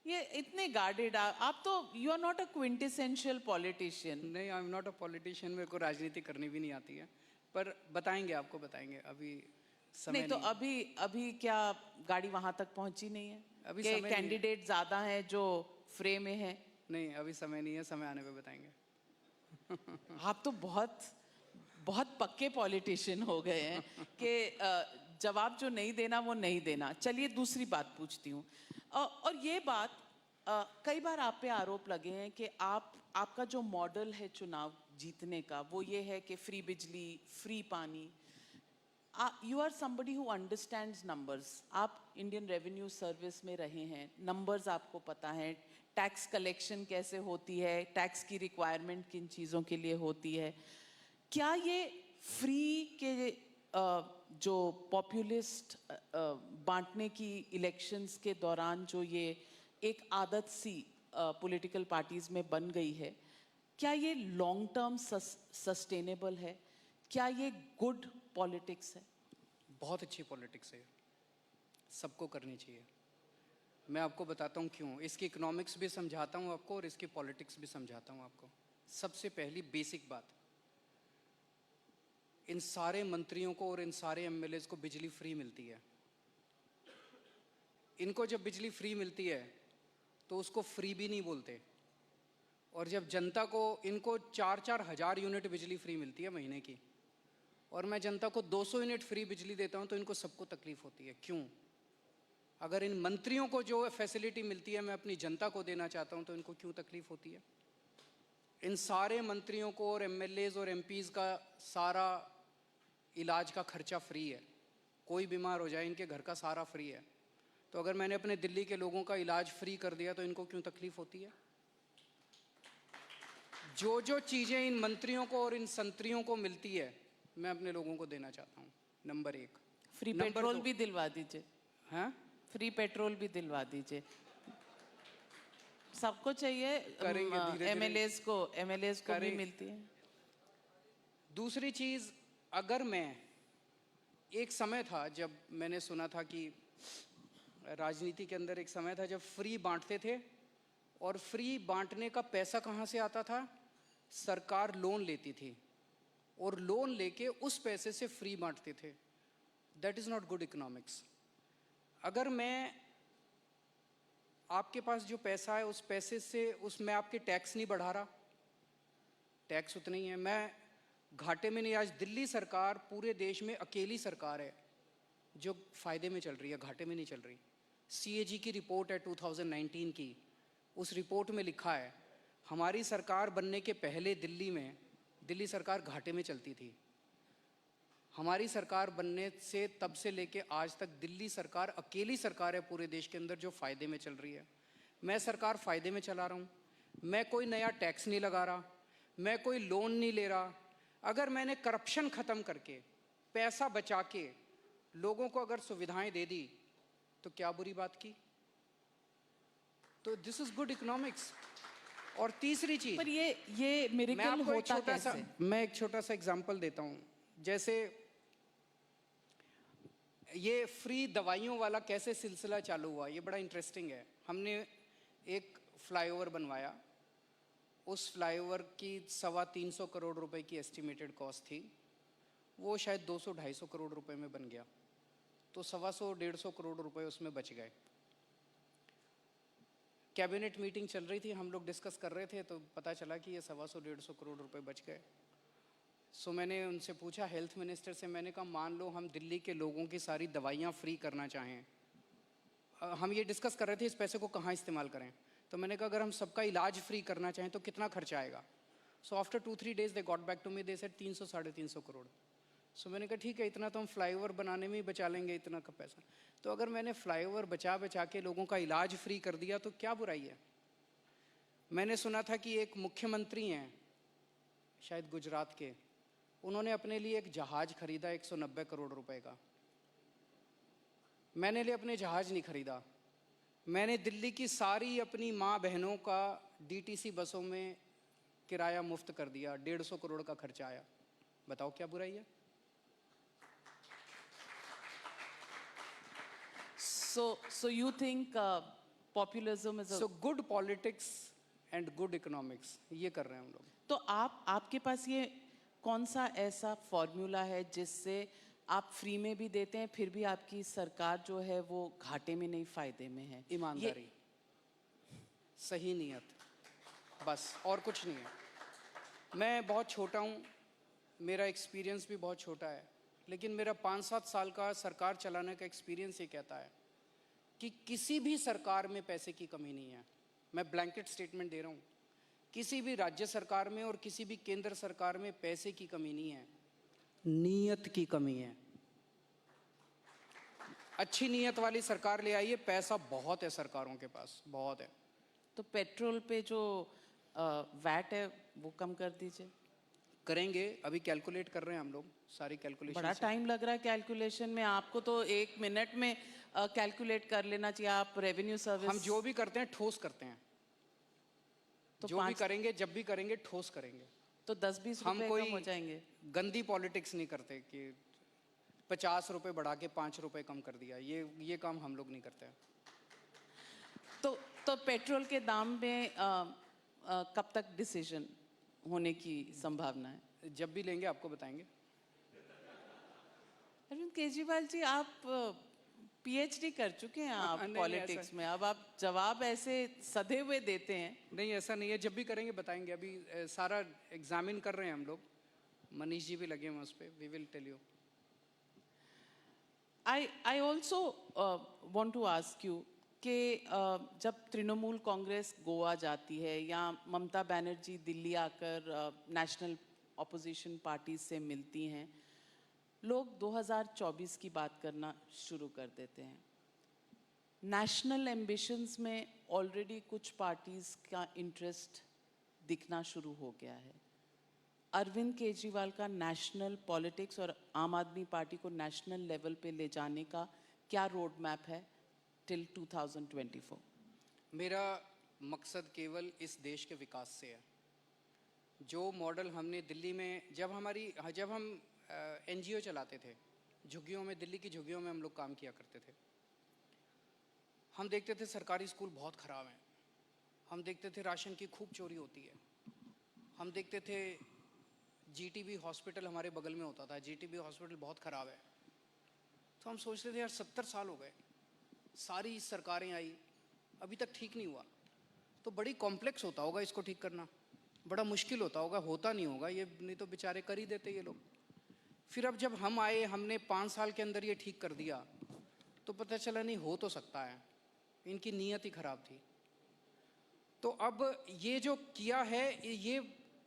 Speaker 2: ये इतने गार्डेड? आप तो you are not a quintessential politician.
Speaker 3: नहीं, I am not a politician. मेरे को राजनीति करनी भी नहीं आती है, पर बताएंगे, आपको बताएंगे। अभी समय
Speaker 2: नहीं, तो अभी क्या गाड़ी वहां तक पहुंची नहीं है?
Speaker 3: अभी
Speaker 2: कि
Speaker 3: समय नहीं है।
Speaker 2: कैंडिडेट ज्यादा हैं जो फ्रे में है?
Speaker 3: नहीं, अभी समय नहीं है, समय आने पे बताएंगे।
Speaker 2: आप तो बहुत बहुत पक्के पॉलिटिशियन हो गए हैं कि जवाब जो नहीं देना वो नहीं देना। चलिए दूसरी बात पूछती हूँ। और ये बात कई बार आप पे आरोप लगे हैं कि आपका जो मॉडल है चुनाव जीतने का, वो ये है कि फ्री बिजली, फ्री पानी। You are somebody who understands numbers. आप इंडियन रेवेन्यू सर्विस में रहे हैं, नंबर्स आपको पता है, टैक्स कलेक्शन कैसे होती है, टैक्स की रिक्वायरमेंट किन चीज़ों के लिए होती है। क्या ये फ्री के जो पॉपुलिस्ट बांटने की इलेक्शंस के दौरान जो ये एक आदत सी पॉलिटिकल पार्टीज में बन गई है, क्या ये लॉन्ग टर्म सस्टेनेबल है? क्या ये गुड पॉलिटिक्स है?
Speaker 3: बहुत अच्छी पॉलिटिक्स है, सबको करनी चाहिए। मैं आपको बताता हूँ क्यों। इसकी इकोनॉमिक्स भी समझाता हूँ आपको, और इसकी पॉलिटिक्स भी समझाता हूँ आपको। सबसे पहली बेसिक बात, इन सारे मंत्रियों को और इन सारे एमएलएज को बिजली फ्री मिलती है। इनको जब बिजली फ्री मिलती है तो उसको फ्री भी नहीं बोलते, और जब जनता को, इनको 4-4 हज़ार यूनिट बिजली फ्री मिलती है महीने की, और मैं जनता को 200 यूनिट फ्री बिजली देता हूं तो इनको सबको तकलीफ होती है। क्यों? अगर इन मंत्रियों को जो फैसिलिटी मिलती है मैं अपनी जनता को देना चाहता हूं तो इनको क्यों तकलीफ होती है? इन सारे मंत्रियों को और एमएलएज और एमपीज का सारा इलाज का खर्चा फ्री है। कोई बीमार हो जाए इनके घर का सारा फ्री है। तो अगर मैंने अपने दिल्ली के लोगों का इलाज फ्री कर दिया तो इनको क्यों तकलीफ होती है? जो जो चीज़ें इन मंत्रियों को और इन संतरियों को मिलती है मैं अपने लोगों को देना चाहता हूँ। नंबर 1।
Speaker 2: फ्री
Speaker 3: नंबर
Speaker 2: पेट्रोल
Speaker 3: 2,
Speaker 2: भी दिलवा दीजिए।
Speaker 3: हाँ,
Speaker 2: फ्री पेट्रोल भी दिलवा दीजिए। सबको चाहिए,
Speaker 3: करेंगे धीरे-धीरे।
Speaker 2: एमएलएज को भी
Speaker 3: करें।
Speaker 2: मिलती है।
Speaker 3: दूसरी चीज़, अगर मैं, एक समय था जब मैंने सुना था कि राजनीति के अंदर एक समय था जब फ्री बांटते थे, और फ्री बांटने का पैसा कहाँ से आता था? सरकार लोन लेती थी और लोन लेके उस पैसे से फ्री बांटते थे। That is not good economics. अगर मैं, आपके पास जो पैसा है उस पैसे से, उसमें आपके टैक्स नहीं बढ़ा रहा, टैक्स उतना ही है, मैं घाटे में नहीं। आज दिल्ली सरकार पूरे देश में अकेली सरकार है जो फायदे में चल रही है, घाटे में नहीं चल रही। सीएजी की रिपोर्ट है 2019 की, उस रिपोर्ट में लिखा है हमारी सरकार बनने के पहले दिल्ली सरकार घाटे में चलती थी। हमारी सरकार बनने से तब से लेके आज तक दिल्ली सरकार अकेली सरकार है पूरे देश के अंदर जो फ़ायदे में चल रही है। मैं सरकार फ़ायदे में चला रहा हूँ, मैं कोई नया टैक्स नहीं लगा रहा, मैं कोई लोन नहीं ले रहा। अगर मैंने करप्शन ख़त्म करके पैसा बचा के लोगों को अगर सुविधाएं दे दी तो क्या बुरी बात की? तो दिस इज़ गुड इकोनॉमिक्स। और तीसरी चीज़,
Speaker 2: पर ये मिरेकल होता कैसे?
Speaker 3: मैं एक छोटा सा एग्जांपल देता हूँ। जैसे ये फ्री दवाइयों वाला कैसे सिलसिला चालू हुआ, ये बड़ा इंटरेस्टिंग है। हमने एक फ्लाईओवर बनवाया, उस फ्लाईओवर की 325 करोड़ रुपए की एस्टिमेटेड कॉस्ट थी, वो शायद 200-250 करोड़ रुपए में बन गया, तो 125 करोड़ रुपए उसमें बच गए। कैबिनेट मीटिंग चल रही थी, हम लोग डिस्कस कर रहे थे, तो पता चला कि ये 125 करोड़ रुपए बच गए। सो मैंने उनसे पूछा, हेल्थ मिनिस्टर से, मैंने कहा मान लो हम दिल्ली के लोगों की सारी दवाइयाँ फ्री करना चाहें, हम ये डिस्कस कर रहे थे इस पैसे को कहाँ इस्तेमाल करें। तो मैंने कहा अगर हम सबका इलाज फ्री करना चाहें तो कितना खर्चा आएगा? So after 2-3 days they got back to me, they said 300-350 crore. So मैंने कहा ठीक है, इतना तो हम फ्लाईओवर बनाने में ही बचा लेंगे, इतना का पैसा। तो अगर मैंने फ्लाईओवर बचा बचा के लोगों का इलाज फ्री कर दिया तो क्या बुराई है? मैंने सुना था कि एक मुख्यमंत्री हैं शायद गुजरात के, उन्होंने अपने लिए एक जहाज खरीदा 190 करोड़ रुपए का। मैंने लिए अपने जहाज नहीं खरीदा, मैंने दिल्ली की सारी अपनी माँ बहनों का डीटीसी बसों में किराया मुफ्त कर दिया, 150 करोड़ का खर्चा आया। बताओ क्या बुराई है?
Speaker 2: So you think populism is a...
Speaker 3: So good politics and good economics, ये कर रहे हैं हम लोग।
Speaker 2: तो आपके पास ये कौन सा ऐसा फॉर्मूला है जिससे आप फ्री में भी देते हैं फिर भी आपकी सरकार जो है वो घाटे में नहीं, फायदे में है?
Speaker 3: ईमानदारी, सही नीयत, बस और कुछ नहीं है। मैं बहुत छोटा हूँ, मेरा एक्सपीरियंस भी बहुत छोटा है, लेकिन मेरा 5-7 साल का सरकार चलाने का एक्सपीरियंस ये कहता है कि किसी भी सरकार में पैसे की कमी नहीं है। मैं ब्लैंकेट स्टेटमेंट दे रहा हूँ, किसी भी राज्य सरकार में और किसी भी केंद्र सरकार में पैसे की कमी नहीं है, नीयत की कमी है। अच्छी नीयत वाली सरकार ले आइए, पैसा बहुत है सरकारों के पास, बहुत है।
Speaker 2: तो पेट्रोल पे जो वैट है वो कम कर दीजिए।
Speaker 3: करेंगे, अभी कैलकुलेट कर रहे हैं हम लोग सारी कैलकुलेशन।
Speaker 2: बड़ा टाइम लग रहा है कैलकुलेशन में, आपको तो 1 मिनट में कैलकुलेट कर लेना चाहिए। आप रेवेन्यू सर्विस,
Speaker 3: हम जो भी करते हैं ठोस करते हैं,
Speaker 2: तो
Speaker 3: जो भी करेंगे, जब भी करेंगे ठोस करेंगे।
Speaker 2: तो 10-20
Speaker 3: हम
Speaker 2: रुपए
Speaker 3: कोई
Speaker 2: कम हो जाएंगे।
Speaker 3: गंदी पॉलिटिक्स नहीं करते कि 50 रुपए बढ़ा के 5 रुपए कम कर दिया, ये काम हम लोग नहीं करते।
Speaker 2: तो पेट्रोल के दाम में कब तक डिसीजन होने की संभावना है?
Speaker 3: जब भी लेंगे आपको बताएंगे।
Speaker 2: अरविंद केजरीवाल जी, आप पीएचडी कर चुके हैं आप
Speaker 3: नहीं,
Speaker 2: पॉलिटिक्स में, अब आप जवाब ऐसे सधे हुए देते हैं।
Speaker 3: नहीं, ऐसा नहीं है, जब भी करेंगे बताएंगे। अभी सारा एग्जामिन कर रहे हैं हम लोग, मनीष जी भी लगे हैं उस पर, we will tell you.
Speaker 2: I also want to ask you कि जब तृणमूल कांग्रेस गोवा जाती है या ममता बनर्जी दिल्ली आकर नेशनल ऑपोजिशन पार्टी से मिलती हैं, लोग 2024 की बात करना शुरू कर देते हैं। नेशनल एम्बिशंस में ऑलरेडी कुछ पार्टीज का इंटरेस्ट दिखना शुरू हो गया है। अरविंद केजरीवाल का नेशनल पॉलिटिक्स और आम आदमी पार्टी को नेशनल लेवल पे ले जाने का क्या रोड मैप है टिल 2024?
Speaker 3: मेरा मकसद केवल इस देश के विकास से है। जो मॉडल हमने दिल्ली में, जब हम एनजीओ चलाते थे, झुग्गियों में, दिल्ली की झुग्गियों में हम लोग काम किया करते थे, हम देखते थे सरकारी स्कूल बहुत ख़राब हैं, हम देखते थे राशन की खूब चोरी होती है, हम देखते थे जीटीबी हॉस्पिटल हमारे बगल में होता था, जीटीबी हॉस्पिटल बहुत ख़राब है। तो हम सोचते थे यार 70 साल हो गए, सारी सरकारें आई, अभी तक ठीक नहीं हुआ, तो बड़ी कॉम्प्लेक्स होता होगा इसको ठीक करना, बड़ा मुश्किल होता नहीं होगा ये, नहीं तो बेचारे कर ही देते ये लोग। फिर अब जब हम आए, हमने 5 साल के अंदर ये ठीक कर दिया, तो पता चला नहीं हो तो सकता है, इनकी नीयत ही ख़राब थी। तो अब ये जो किया है ये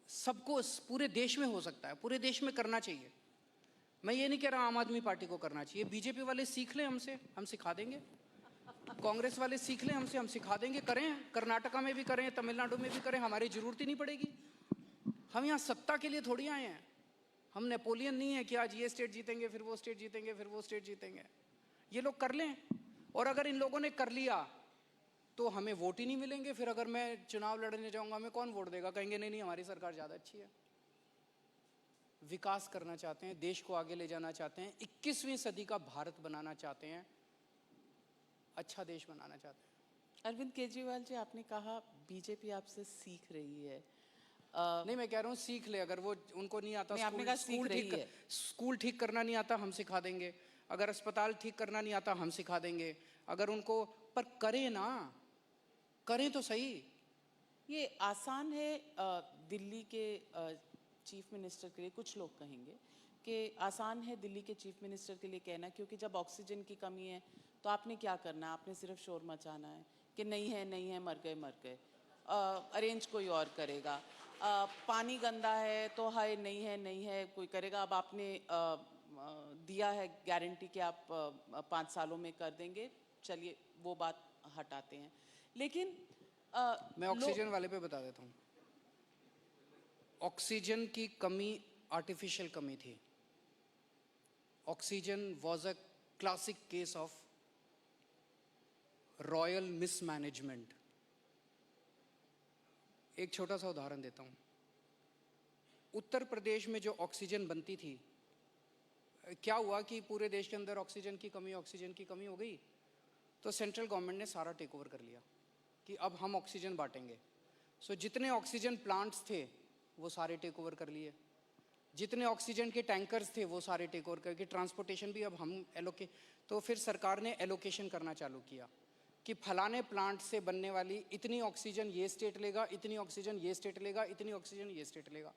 Speaker 3: सबको पूरे देश में हो सकता है, पूरे देश में करना चाहिए। मैं ये नहीं कह रहा आम आदमी पार्टी को करना चाहिए, बीजेपी वाले सीख लें हमसे, हम सिखा देंगे, कांग्रेस वाले सीख लें हमसे, हम सिखा देंगे, करें, कर्नाटका में भी करें, तमिलनाडु में भी करें, हमारी ज़रूरत ही नहीं पड़ेगी। हम यहाँ सत्ता के लिए थोड़ी आए हैं, हम नेपोलियन नहीं है कि आज ये स्टेट जीतेंगे, फिर वो स्टेट जीतेंगे, फिर वो स्टेट जीतेंगे। ये लोग कर लें, और अगर इन लोगों ने कर लिया तो हमें वोट ही नहीं मिलेंगे। फिर अगर मैं चुनाव लड़ने जाऊंगा, हमें कौन वोट देगा? कहेंगे नहीं नहीं हमारी सरकार ज़्यादा अच्छी है। विकास करना चाहते हैं, देश को आगे ले जाना चाहते हैं, 21वीं सदी का भारत बनाना चाहते हैं, अच्छा देश बनाना चाहते हैं।
Speaker 2: अरविंद केजरीवाल जी, आपने कहा बीजेपी आपसे सीख रही है।
Speaker 3: नहीं, मैं कह रहा हूँ सीख ले, अगर वो उनको नहीं आता,
Speaker 2: नहीं, आपने कहा सीख रही है।
Speaker 3: स्कूल ठीक करना नहीं आता, हम सिखा देंगे। अगर अस्पताल ठीक करना नहीं आता, हम सिखा देंगे। अगर उनको, पर करें ना, करें तो सही।
Speaker 2: ये आसान है दिल्ली के चीफ मिनिस्टर के लिए, कुछ लोग कहेंगे कि आसान है दिल्ली के चीफ मिनिस्टर के लिए कहना, क्योंकि जब ऑक्सीजन की कमी है तो आपने क्या करना है, आपने सिर्फ शोर मचाना है कि नहीं है, मर गए, अरेंज कोई और करेगा। पानी गंदा है तो हाय नहीं है कोई करेगा। अब आपने दिया है गारंटी कि आप 5 सालों में कर देंगे, चलिए वो बात हटाते हैं। लेकिन
Speaker 3: मैं ऑक्सीजन वाले पे बता देता हूँ। ऑक्सीजन की कमी आर्टिफिशियल कमी थी। Oxygen was a classic case of royal mismanagement. एक छोटा सा उदाहरण देता हूँ। उत्तर प्रदेश में जो ऑक्सीजन बनती थी, क्या हुआ कि पूरे देश के अंदर ऑक्सीजन की कमी हो गई, तो सेंट्रल गवर्नमेंट ने सारा टेक ओवर कर लिया कि अब हम ऑक्सीजन बांटेंगे। सो जितने ऑक्सीजन प्लांट्स थे वो सारे टेक ओवर कर लिए, जितने ऑक्सीजन के टैंकर्स थे वो सारे टेक ओवर करके, ट्रांसपोर्टेशन भी अब हम तो फिर सरकार ने एलोकेशन करना चालू किया कि फलाने प्लांट से बनने वाली इतनी ऑक्सीजन ये स्टेट लेगा, इतनी ऑक्सीजन ये स्टेट लेगा, इतनी ऑक्सीजन ये स्टेट लेगा।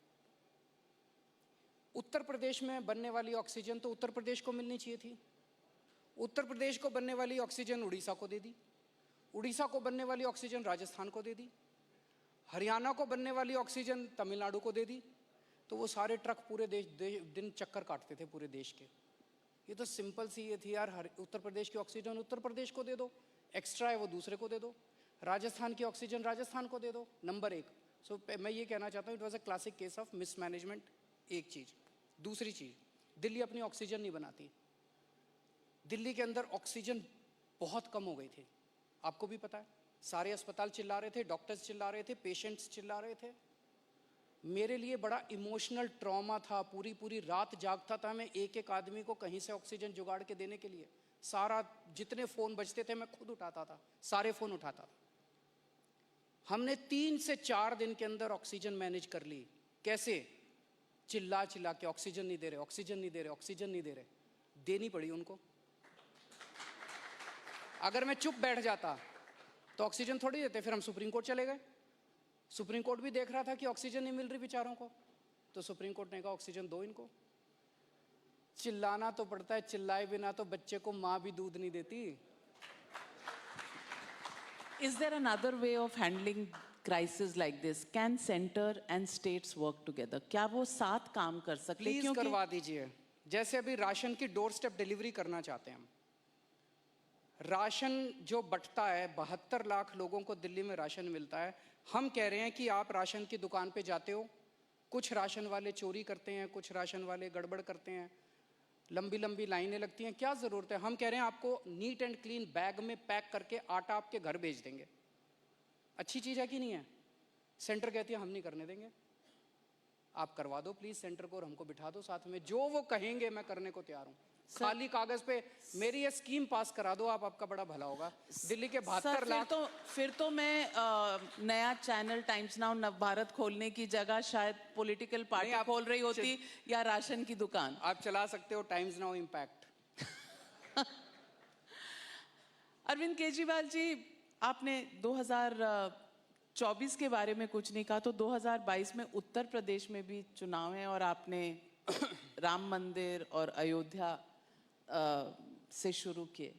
Speaker 3: उत्तर प्रदेश में बनने वाली ऑक्सीजन तो उत्तर प्रदेश को मिलनी चाहिए थी, उत्तर प्रदेश को बनने वाली ऑक्सीजन उड़ीसा को दे दी, उड़ीसा को बनने वाली ऑक्सीजन राजस्थान को दे दी, हरियाणा को बनने वाली ऑक्सीजन तमिलनाडु को दे दी। तो वो सारे ट्रक पूरे दिन चक्कर काटते थे पूरे देश के। ये तो सिंपल सी ये थी यार, उत्तर प्रदेश की ऑक्सीजन उत्तर प्रदेश को दे दो, एक्स्ट्रा है वो दूसरे को दे दो, राजस्थान की ऑक्सीजन राजस्थान को दे दो, नंबर 1। सो मैं ये कहना चाहता हूँ, it was a classic case of mismanagement. एक चीज़। दूसरी चीज़, दिल्ली अपनी ऑक्सीजन नहीं बनाती। दिल्ली के अंदर ऑक्सीजन बहुत कम हो गई थी, आपको भी पता है। सारे अस्पताल चिल्ला रहे थे, डॉक्टर्स चिल्ला रहे थे, पेशेंट्स चिल्ला रहे थे। मेरे लिए बड़ा इमोशनल ट्रॉमा था, पूरी रात जागता था मैं एक एक आदमी को कहीं से ऑक्सीजन जुगाड़ के देने के लिए। सारा जितने फ़ोन बजते थे मैं खुद उठाता था, सारे फ़ोन उठाता था। हमने 3 से 4 दिन के अंदर ऑक्सीजन मैनेज कर ली। कैसे? चिल्ला के ऑक्सीजन नहीं दे रहे, ऑक्सीजन नहीं दे रहे, ऑक्सीजन नहीं दे रहे, देनी पड़ी उनको। अगर मैं चुप बैठ जाता तो ऑक्सीजन थोड़ी देते, फिर हम सुप्रीम कोर्ट चले गए। सुप्रीम कोर्ट भी देख रहा था कि ऑक्सीजन नहीं मिल रही बेचारों को, तो सुप्रीम कोर्ट ने कहा ऑक्सीजन दो इनको। चिल्लाना तो पड़ता है, चिल्लाए बिना तो बच्चे को माँ भी दूध नहीं देती।
Speaker 2: Is there another way of handling crisis like this? Can center and states work together? क्या वो साथ काम कर सकते हैं?
Speaker 3: प्लीज करवा दीजिए। जैसे अभी राशन की डोर स्टेप डिलीवरी करना चाहते हैं हम। राशन जो बंटता है, 72 लाख लोगों को दिल्ली में राशन मिलता है। हम कह रहे हैं कि आप राशन की दुकान पे जाते हो, कुछ राशन वाले चोरी करते हैं, कुछ राशन वाले गड़बड़ करते हैं, लंबी लंबी लाइनें लगती हैं, क्या ज़रूरत है? हम कह रहे हैं आपको नीट एंड क्लीन बैग में पैक करके आटा आपके घर भेज देंगे। अच्छी चीज़ है कि नहीं है? सेंटर कहती है हम नहीं करने देंगे। आप करवा दो प्लीज सेंटर को, और हमको बिठा दो साथ में, जो वो कहेंगे मैं करने को तैयार हूँ। खाली कागज पे मेरी ये स्कीम पास करा दो आप, आपका बड़ा भला होगा। दिल्ली के 72 लाख।
Speaker 2: फिर तो मैं नया चैनल टाइम्स नाउ नवभारत खोलने की जगह शायद पॉलिटिकल पार्टी
Speaker 3: आप
Speaker 2: खोल रही होती या राशन की दुकान।
Speaker 3: आप चला सकते हो Times Now Impact.
Speaker 2: Arvind Kejriwal ji, आपने 2024 के बारे में कुछ नहीं कहा, तो 2022 में उत्तर प्रदेश में भी चुनाव है और आपने राम मंदिर और अयोध्या से शुरू किए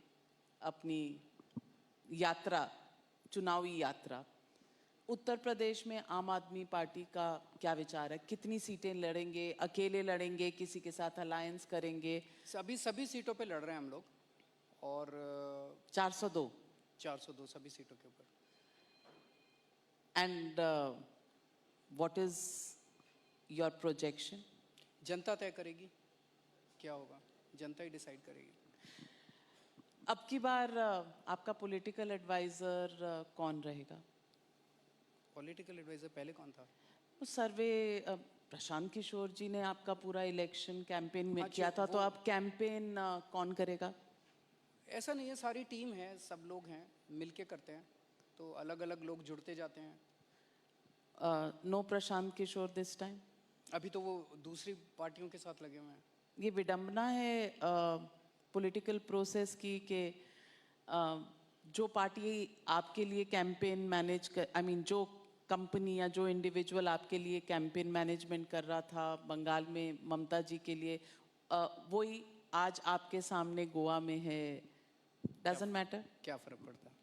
Speaker 2: अपनी यात्रा, चुनावी यात्रा। उत्तर प्रदेश में आम आदमी पार्टी का क्या विचार है? कितनी सीटें लड़ेंगे? अकेले लड़ेंगे? किसी के साथ अलायंस करेंगे?
Speaker 3: सभी सीटों पे लड़ रहे हैं हम लोग, और 402 सभी सीटों के ऊपर।
Speaker 2: And what is your projection?
Speaker 3: जनता तय करेगी क्या होगा, जनता ही डिसाइड करेगी।
Speaker 2: अब की बार आपका पॉलिटिकल एडवाइजर कौन रहेगा?
Speaker 3: पॉलिटिकल एडवाइजर पहले कौन था?
Speaker 2: वो सर्वे प्रशांत किशोर जी ने आपका पूरा इलेक्शन कैंपेन में
Speaker 3: अच्छा,
Speaker 2: किया था, तो
Speaker 3: वो-
Speaker 2: अब कैंपेन कौन करेगा?
Speaker 3: ऐसा नहीं है, सारी टीम है, सब लोग हैं, मिलके करते हैं, तो अलग अलग लोग जुड़ते जाते हैं।
Speaker 2: No Prashant Kishor this time?
Speaker 3: अभी तो वो दूसरी पार्टियों के साथ लगे हुए हैं।
Speaker 2: ये विडंबना है पॉलिटिकल प्रोसेस की कि जो पार्टी आपके लिए कैंपेन मैनेज कर, आई मीन जो कंपनी या जो इंडिविजुअल आपके लिए कैंपेन मैनेजमेंट कर रहा था बंगाल में ममता जी के लिए, वही आज आपके सामने गोवा में है। Doesn't matter?
Speaker 3: क्या फर्क पड़ता है,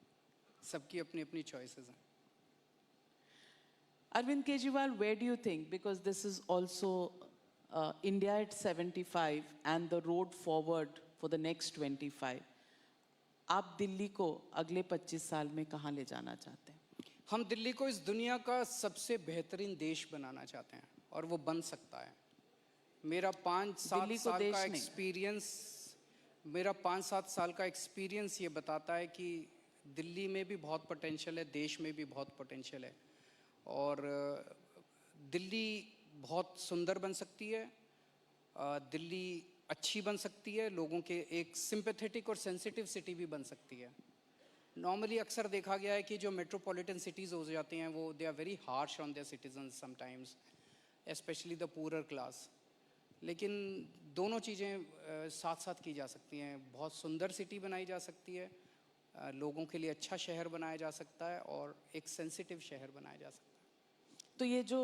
Speaker 3: सबकी अपनी अपनी चॉइसेस हैं।
Speaker 2: Arvind Kejriwal, where do you think, because this is also India at 75 and the road forward for the next 25, आप दिल्ली को अगले 25 साल में कहाँ ले जाना चाहते हैं?
Speaker 3: हम दिल्ली को इस दुनिया का सबसे बेहतरीन देश बनाना चाहते हैं, और वो बन सकता है। मेरा 5-7
Speaker 2: दिल्ली को
Speaker 3: साल
Speaker 2: देश
Speaker 3: का
Speaker 2: नहीं।
Speaker 3: एक्सपीरियंस मेरा 5-7 साल का एक्सपीरियंस ये बताता है कि दिल्ली में भी बहुत पोटेंशियल है, देश में भी बहुत पोटेंशियल है, और दिल्ली बहुत सुंदर बन सकती है, दिल्ली अच्छी बन सकती है, लोगों के एक सिंपैथेटिक और सेंसिटिव सिटी भी बन सकती है। नॉर्मली अक्सर देखा गया है कि जो मेट्रोपॉलिटन सिटीज़ हो जाती हैं वो they are very harsh on their citizens sometimes, specially the poorer class. लेकिन दोनों चीज़ें साथ साथ की जा सकती हैं। बहुत सुंदर सिटी बनाई जा सकती है, लोगों के लिए अच्छा शहर बनाया जा सकता है, और एक सेंसिटिव शहर बनाया जा सकता है।
Speaker 2: तो ये जो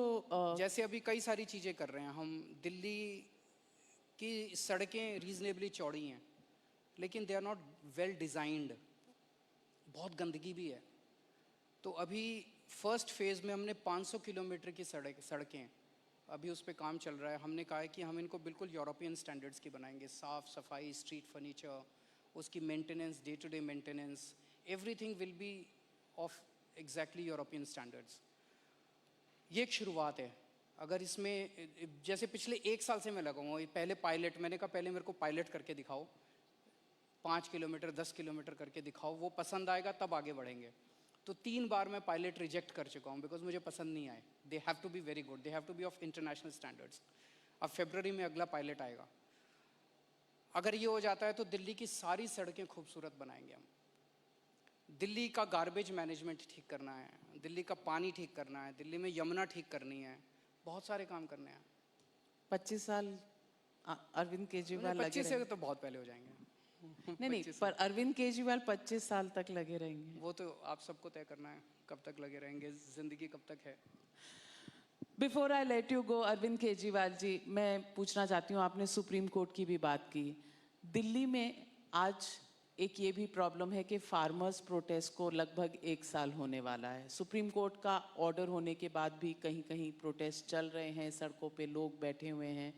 Speaker 3: जैसे अभी कई सारी चीज़ें कर रहे हैं हम, दिल्ली की सड़कें रीजनेबली चौड़ी हैं, लेकिन they are not well designed, बहुत गंदगी भी है। तो अभी फर्स्ट फेज़ में हमने 500 किलोमीटर की सड़कें अभी उस पर काम चल रहा है। हमने कहा है कि हम इनको बिल्कुल यूरोपियन स्टैंडर्ड्स की बनाएंगे, साफ़ सफाई, स्ट्रीट फर्नीचर, उसकी maintenance, day to day maintenance, everything will be of exactly European standards. ये एक शुरुआत है। अगर इसमें जैसे पिछले 1 साल से मैं लगा हूँ, पहले पायलट, मैंने कहा पहले मेरे को पायलट करके दिखाओ, 5 किलोमीटर 10 किलोमीटर करके दिखाओ, वो पसंद आएगा तब आगे बढ़ेंगे। तो 3 बार मैं पायलट रिजेक्ट कर चुका हूँ बिकॉज मुझे पसंद नहीं आए। They have to be very good, they have to be of international standards. अब फरवरी में अगला पायलट आएगा। अगर ये हो जाता है तो दिल्ली की सारी सड़कें खूबसूरत बनाएंगे हम। दिल्ली का गार्बेज मैनेजमेंट ठीक करना है, दिल्ली का पानी ठीक करना है, दिल्ली में यमुना ठीक करनी है, बहुत सारे काम करने हैं।
Speaker 2: 25 साल अरविंद केजरीवाल लगे
Speaker 3: 25
Speaker 2: रहे।
Speaker 3: से तो बहुत पहले हो जाएंगे।
Speaker 2: नहीं नहीं, पर अरविंद केजरीवाल 25 साल तक लगे रहेंगे।
Speaker 3: वो तो आप सबको तय करना है, कब तक लगे रहेंगे, जिंदगी कब तक है।
Speaker 2: Before I let you go Arvind Kejriwal ji, मैं पूछना चाहती हूँ, आपने सुप्रीम कोर्ट की भी बात की। दिल्ली में आज एक ये भी प्रॉब्लम है कि फार्मर्स प्रोटेस्ट को लगभग 1 साल होने वाला है। सुप्रीम कोर्ट का ऑर्डर होने के बाद भी कहीं कहीं प्रोटेस्ट चल रहे हैं, सड़कों पे लोग बैठे हुए हैं।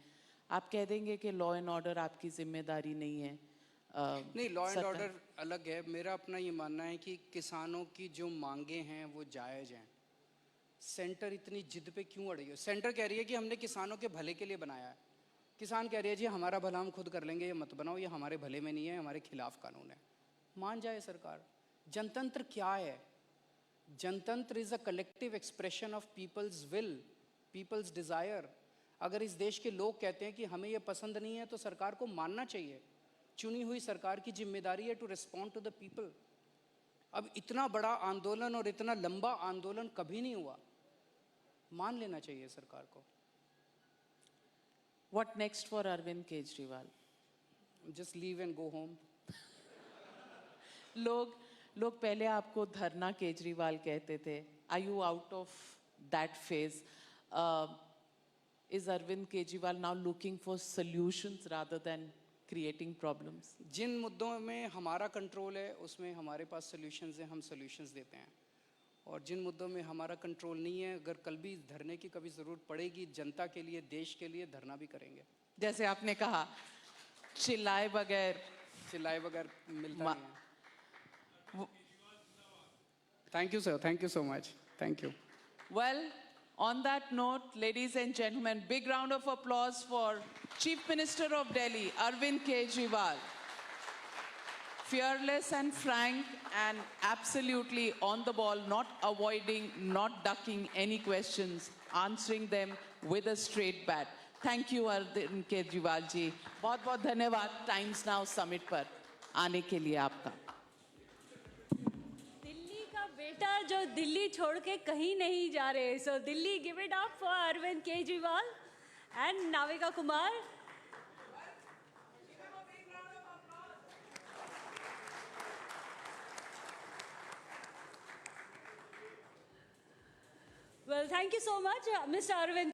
Speaker 2: आप कह देंगे कि लॉ एंड ऑर्डर आपकी जिम्मेदारी नहीं है?
Speaker 3: नहीं, लॉ एंड ऑर्डर अलग है। मेरा अपना ये मानना है कि किसानों की जो मांगे हैं वो जायज़ हैं। सेंटर इतनी जिद पे क्यों अड़ी है? सेंटर कह रही है कि हमने किसानों के भले के लिए बनाया है, किसान कह रही है जी हमारा भला हम खुद कर लेंगे, ये मत बनाओ, ये हमारे भले में नहीं है, हमारे खिलाफ कानून है। मान जाए सरकार। जनतंत्र क्या है? जनतंत्र is a collective expression of people's will, people's desire. अगर इस देश के लोग कहते हैं कि हमें ये पसंद नहीं है तो सरकार को मानना चाहिए। चुनी हुई सरकार की जिम्मेदारी है to respond to the people. अब इतना बड़ा आंदोलन और इतना लंबा आंदोलन कभी नहीं हुआ, मान लेना चाहिए सरकार को।
Speaker 2: What next for Arvind Kejriwal?
Speaker 3: Just leave and go home.
Speaker 2: लोग पहले आपको धरना केजरीवाल कहते थे। Are you out of that phase? Is Arvind Kejriwal now looking for solutions rather than creating problems?
Speaker 3: जिन मुद्दों में हमारा कंट्रोल है उसमें हमारे पास सॉल्यूशंस हैं, हम सॉल्यूशंस देते हैं। और जिन मुद्दों में हमारा कंट्रोल नहीं है, अगर कल भी धरने की कभी ज़रूरत पड़ेगी, जनता के लिए, देश के लिए धरना भी करेंगे।
Speaker 2: जैसे आपने कहा, चिल्लाए बगैर
Speaker 3: मिलता नहीं है। Thank you sir, thank you so much, thank you.
Speaker 2: Well, on that note, ladies and gentlemen, big round of applause for Chief Minister of Delhi, Arvind Kejriwal. Fearless and frank and absolutely on the ball, not avoiding, not ducking any questions, answering them with a straight bat. Thank you, Arvind Kejriwal ji. बहुत बहुत धन्यवाद Times Now Summit पर आने के लिए आपका।
Speaker 1: दिल्ली का बेटा जो दिल्ली छोड़ के कहीं नहीं जा रहे। So Delhi, give it up for Arvind Kejriwal and Navika Kumar. Well, thank you so much, Mr. Arvind.